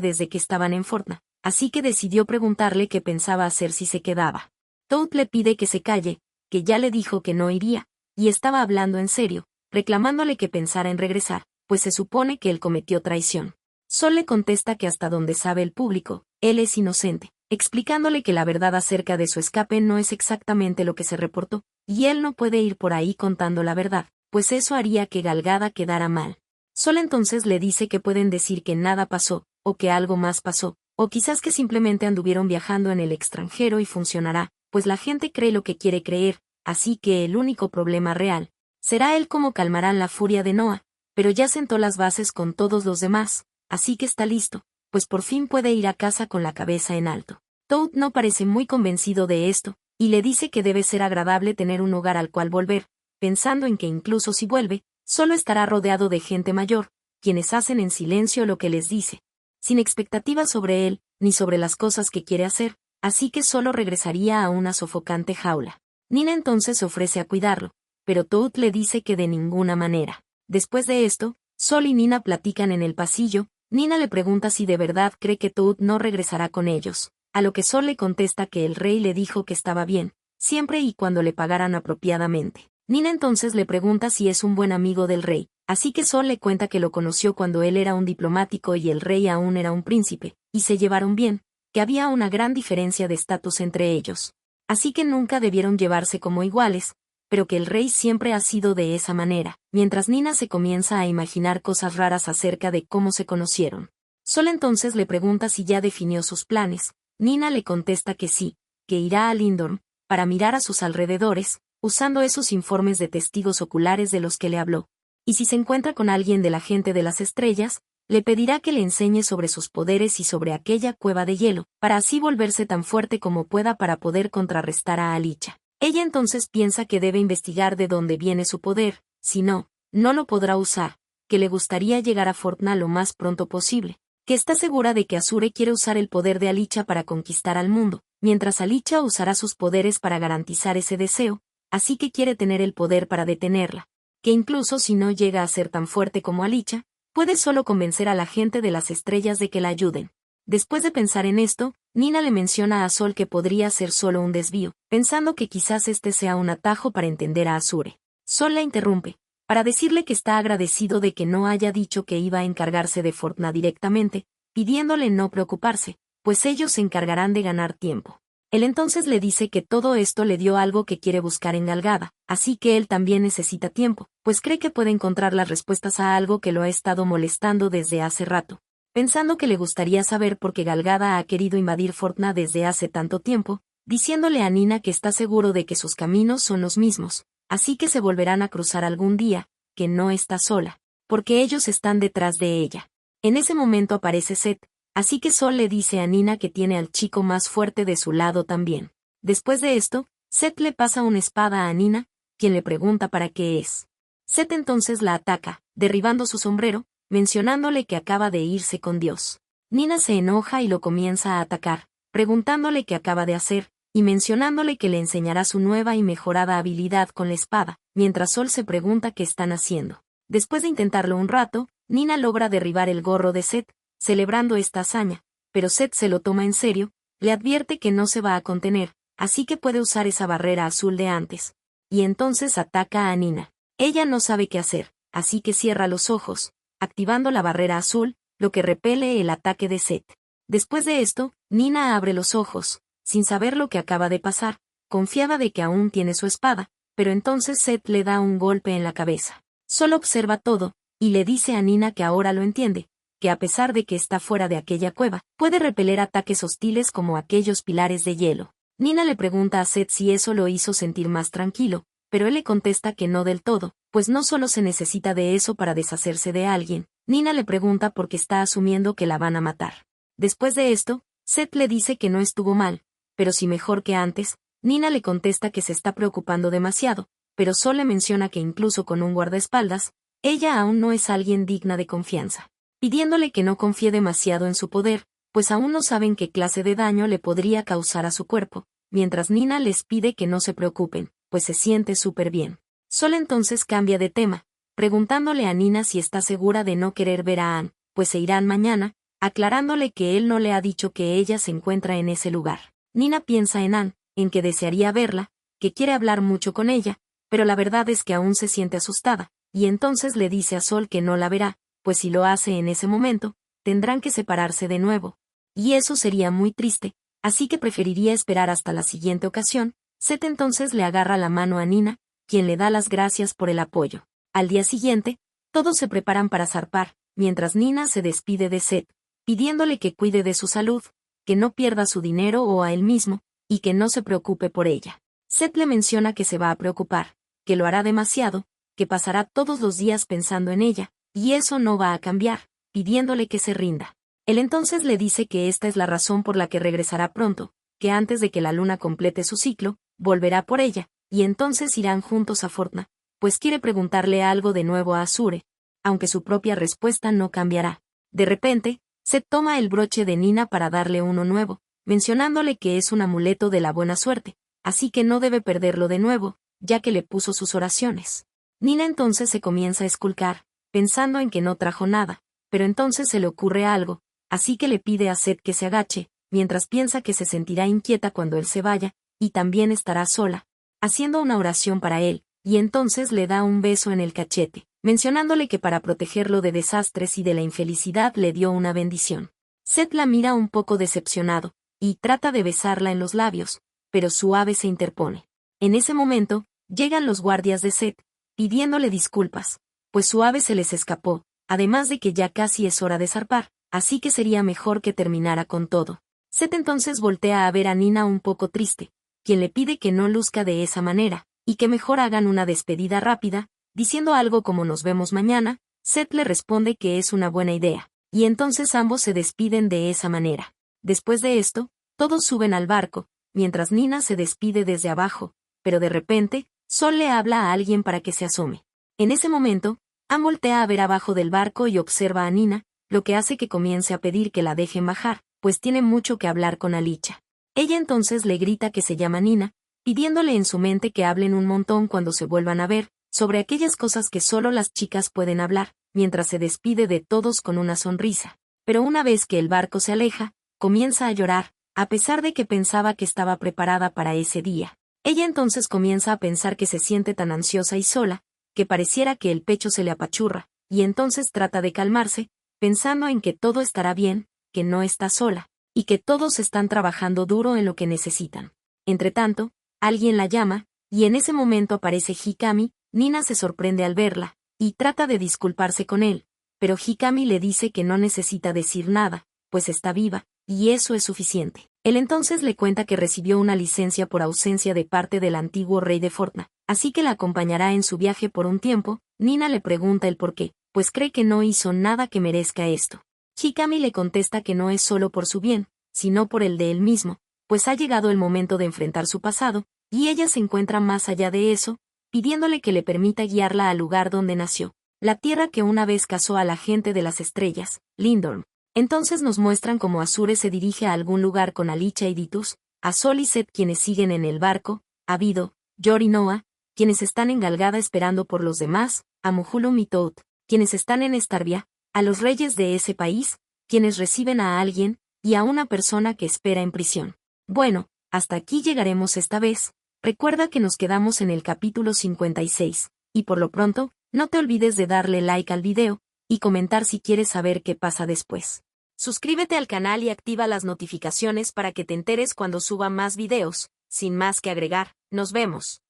desde que estaban en Fortna, así que decidió preguntarle qué pensaba hacer si se quedaba. Toad le pide que se calle, que ya le dijo que no iría, y estaba hablando en serio, reclamándole que pensara en regresar, pues se supone que él cometió traición. Sol le contesta que hasta donde sabe el público, él es inocente, explicándole que la verdad acerca de su escape no es exactamente lo que se reportó, y él no puede ir por ahí contando la verdad, pues eso haría que Gal Gadot quedara mal. Sol entonces le dice que pueden decir que nada pasó, o que algo más pasó, o quizás que simplemente anduvieron viajando en el extranjero y funcionará, pues la gente cree lo que quiere creer, así que el único problema real será él cómo calmarán la furia de Noah, pero ya sentó las bases con todos los demás, así que está listo, pues por fin puede ir a casa con la cabeza en alto. Toad no parece muy convencido de esto, y le dice que debe ser agradable tener un hogar al cual volver, pensando en que incluso si vuelve, solo estará rodeado de gente mayor, quienes hacen en silencio lo que les dice, sin expectativas sobre él, ni sobre las cosas que quiere hacer, así que solo regresaría a una sofocante jaula. Nina entonces se ofrece a cuidarlo, pero Toad le dice que de ninguna manera. Después de esto, Sol y Nina platican en el pasillo. Nina le pregunta si de verdad cree que Toad no regresará con ellos, a lo que Sol le contesta que el rey le dijo que estaba bien, siempre y cuando le pagaran apropiadamente. Nina entonces le pregunta si es un buen amigo del rey, así que Sol le cuenta que lo conoció cuando él era un diplomático y el rey aún era un príncipe, y se llevaron bien, que había una gran diferencia de estatus entre ellos. Así que nunca debieron llevarse como iguales, pero que el rey siempre ha sido de esa manera, mientras Nina se comienza a imaginar cosas raras acerca de cómo se conocieron. Sol entonces le pregunta si ya definió sus planes. Nina le contesta que sí, que irá a Lindorm, para mirar a sus alrededores, usando esos informes de testigos oculares de los que le habló. Y si se encuentra con alguien de la gente de las estrellas, le pedirá que le enseñe sobre sus poderes y sobre aquella cueva de hielo, para así volverse tan fuerte como pueda para poder contrarrestar a Alicia. Ella entonces piensa que debe investigar de dónde viene su poder, si no, no lo podrá usar, que le gustaría llegar a Fortna lo más pronto posible, que está segura de que Azure quiere usar el poder de Alicia para conquistar al mundo, mientras Alicia usará sus poderes para garantizar ese deseo, así que quiere tener el poder para detenerla, que incluso si no llega a ser tan fuerte como Alicia, puede solo convencer a la gente de las estrellas de que la ayuden. Después de pensar en esto, Nina le menciona a Sol que podría ser solo un desvío, pensando que quizás este sea un atajo para entender a Azure. Sol la interrumpe, para decirle que está agradecido de que no haya dicho que iba a encargarse de Fortna directamente, pidiéndole no preocuparse, pues ellos se encargarán de ganar tiempo. Él entonces le dice que todo esto le dio algo que quiere buscar en Gal Gadot, así que él también necesita tiempo, pues cree que puede encontrar las respuestas a algo que lo ha estado molestando desde hace rato. Pensando que le gustaría saber por qué Gal Gadot ha querido invadir Fortna desde hace tanto tiempo, diciéndole a Nina que está seguro de que sus caminos son los mismos, así que se volverán a cruzar algún día, que no está sola, porque ellos están detrás de ella. En ese momento aparece Seth, así que Sol le dice a Nina que tiene al chico más fuerte de su lado también. Después de esto, Seth le pasa una espada a Nina, quien le pregunta para qué es. Seth entonces la ataca, derribando su sombrero, mencionándole que acaba de irse con Dios. Nina se enoja y lo comienza a atacar, preguntándole qué acaba de hacer, y mencionándole que le enseñará su nueva y mejorada habilidad con la espada, mientras Sol se pregunta qué están haciendo. Después de intentarlo un rato, Nina logra derribar el gorro de Seth, celebrando esta hazaña, pero Seth se lo toma en serio, le advierte que no se va a contener, así que puede usar esa barrera azul de antes. Y entonces ataca a Nina. Ella no sabe qué hacer, así que cierra los ojos, activando la barrera azul, lo que repele el ataque de Seth. Después de esto, Nina abre los ojos, sin saber lo que acaba de pasar, confiada de que aún tiene su espada, pero entonces Seth le da un golpe en la cabeza. Solo observa todo, y le dice a Nina que ahora lo entiende, que a pesar de que está fuera de aquella cueva, puede repeler ataques hostiles como aquellos pilares de hielo. Nina le pregunta a Seth si eso lo hizo sentir más tranquilo, pero él le contesta que no del todo, pues no solo se necesita de eso para deshacerse de alguien. Nina le pregunta por qué está asumiendo que la van a matar. Después de esto, Seth le dice que no estuvo mal, pero sí mejor que antes. Nina le contesta que se está preocupando demasiado, pero Sol le menciona que incluso con un guardaespaldas, ella aún no es alguien digna de confianza, pidiéndole que no confíe demasiado en su poder, pues aún no saben qué clase de daño le podría causar a su cuerpo, mientras Nina les pide que no se preocupen, pues se siente súper bien. Sol entonces cambia de tema, preguntándole a Nina si está segura de no querer ver a Anne, pues se irán mañana, aclarándole que él no le ha dicho que ella se encuentra en ese lugar. Nina piensa en Anne, en que desearía verla, que quiere hablar mucho con ella, pero la verdad es que aún se siente asustada, y entonces le dice a Sol que no la verá, pues si lo hace en ese momento, tendrán que separarse de nuevo. Y eso sería muy triste, así que preferiría esperar hasta la siguiente ocasión. Seth entonces le agarra la mano a Nina, quien le da las gracias por el apoyo. Al día siguiente, todos se preparan para zarpar, mientras Nina se despide de Seth, pidiéndole que cuide de su salud, que no pierda su dinero o a él mismo, y que no se preocupe por ella. Seth le menciona que se va a preocupar, que lo hará demasiado, que pasará todos los días pensando en ella, y eso no va a cambiar, pidiéndole que se rinda. Él entonces le dice que esta es la razón por la que regresará pronto, que antes de que la luna complete su ciclo, volverá por ella, y entonces irán juntos a Fortna, pues quiere preguntarle algo de nuevo a Azure, aunque su propia respuesta no cambiará. De repente, Seth toma el broche de Nina para darle uno nuevo, mencionándole que es un amuleto de la buena suerte, así que no debe perderlo de nuevo, ya que le puso sus oraciones. Nina entonces se comienza a esculcar, pensando en que no trajo nada, pero entonces se le ocurre algo, así que le pide a Seth que se agache, mientras piensa que se sentirá inquieta cuando él se vaya, y también estará sola, haciendo una oración para él, y entonces le da un beso en el cachete, mencionándole que para protegerlo de desastres y de la infelicidad le dio una bendición. Seth la mira un poco decepcionado, y trata de besarla en los labios, pero Suave se interpone. En ese momento, llegan los guardias de Seth, pidiéndole disculpas, pues Suave se les escapó, además de que ya casi es hora de zarpar, así que sería mejor que terminara con todo. Seth entonces voltea a ver a Nina un poco triste, quien le pide que no luzca de esa manera, y que mejor hagan una despedida rápida, diciendo algo como nos vemos mañana. Seth le responde que es una buena idea, y entonces ambos se despiden de esa manera. Después de esto, todos suben al barco, mientras Nina se despide desde abajo, pero de repente, Sol le habla a alguien para que se asome. En ese momento, Anne voltea a ver abajo del barco y observa a Nina, lo que hace que comience a pedir que la dejen bajar, pues tiene mucho que hablar con Alicia. Ella entonces le grita que se llama Nina, pidiéndole en su mente que hablen un montón cuando se vuelvan a ver, sobre aquellas cosas que solo las chicas pueden hablar, mientras se despide de todos con una sonrisa. Pero una vez que el barco se aleja, comienza a llorar, a pesar de que pensaba que estaba preparada para ese día. Ella entonces comienza a pensar que se siente tan ansiosa y sola, que pareciera que el pecho se le apachurra, y entonces trata de calmarse, pensando en que todo estará bien, que no está sola, y que todos están trabajando duro en lo que necesitan. Entretanto, alguien la llama, y en ese momento aparece Hikami. Nina se sorprende al verla, y trata de disculparse con él, pero Hikami le dice que no necesita decir nada, pues está viva, y eso es suficiente. Él entonces le cuenta que recibió una licencia por ausencia de parte del antiguo rey de Fortna, así que la acompañará en su viaje por un tiempo. Nina le pregunta el por qué, pues cree que no hizo nada que merezca esto. Hikami le contesta que no es solo por su bien, sino por el de él mismo, pues ha llegado el momento de enfrentar su pasado, y ella se encuentra más allá de eso, pidiéndole que le permita guiarla al lugar donde nació, la tierra que una vez casó a la gente de las estrellas, Lindorm. Entonces nos muestran cómo Azure se dirige a algún lugar con Alicia y Ditus, a Sol y Seth quienes siguen en el barco, a Vido, Yor y Noah, quienes están en Galgada esperando por los demás, a Muhulum y Toad, quienes están en Starvia, a los reyes de ese país, quienes reciben a alguien, y a una persona que espera en prisión. Bueno, hasta aquí llegaremos esta vez. Recuerda que nos quedamos en el capítulo 56, y por lo pronto, no te olvides de darle like al video, y comentar si quieres saber qué pasa después. Suscríbete al canal y activa las notificaciones para que te enteres cuando suba más videos. Sin más que agregar, nos vemos.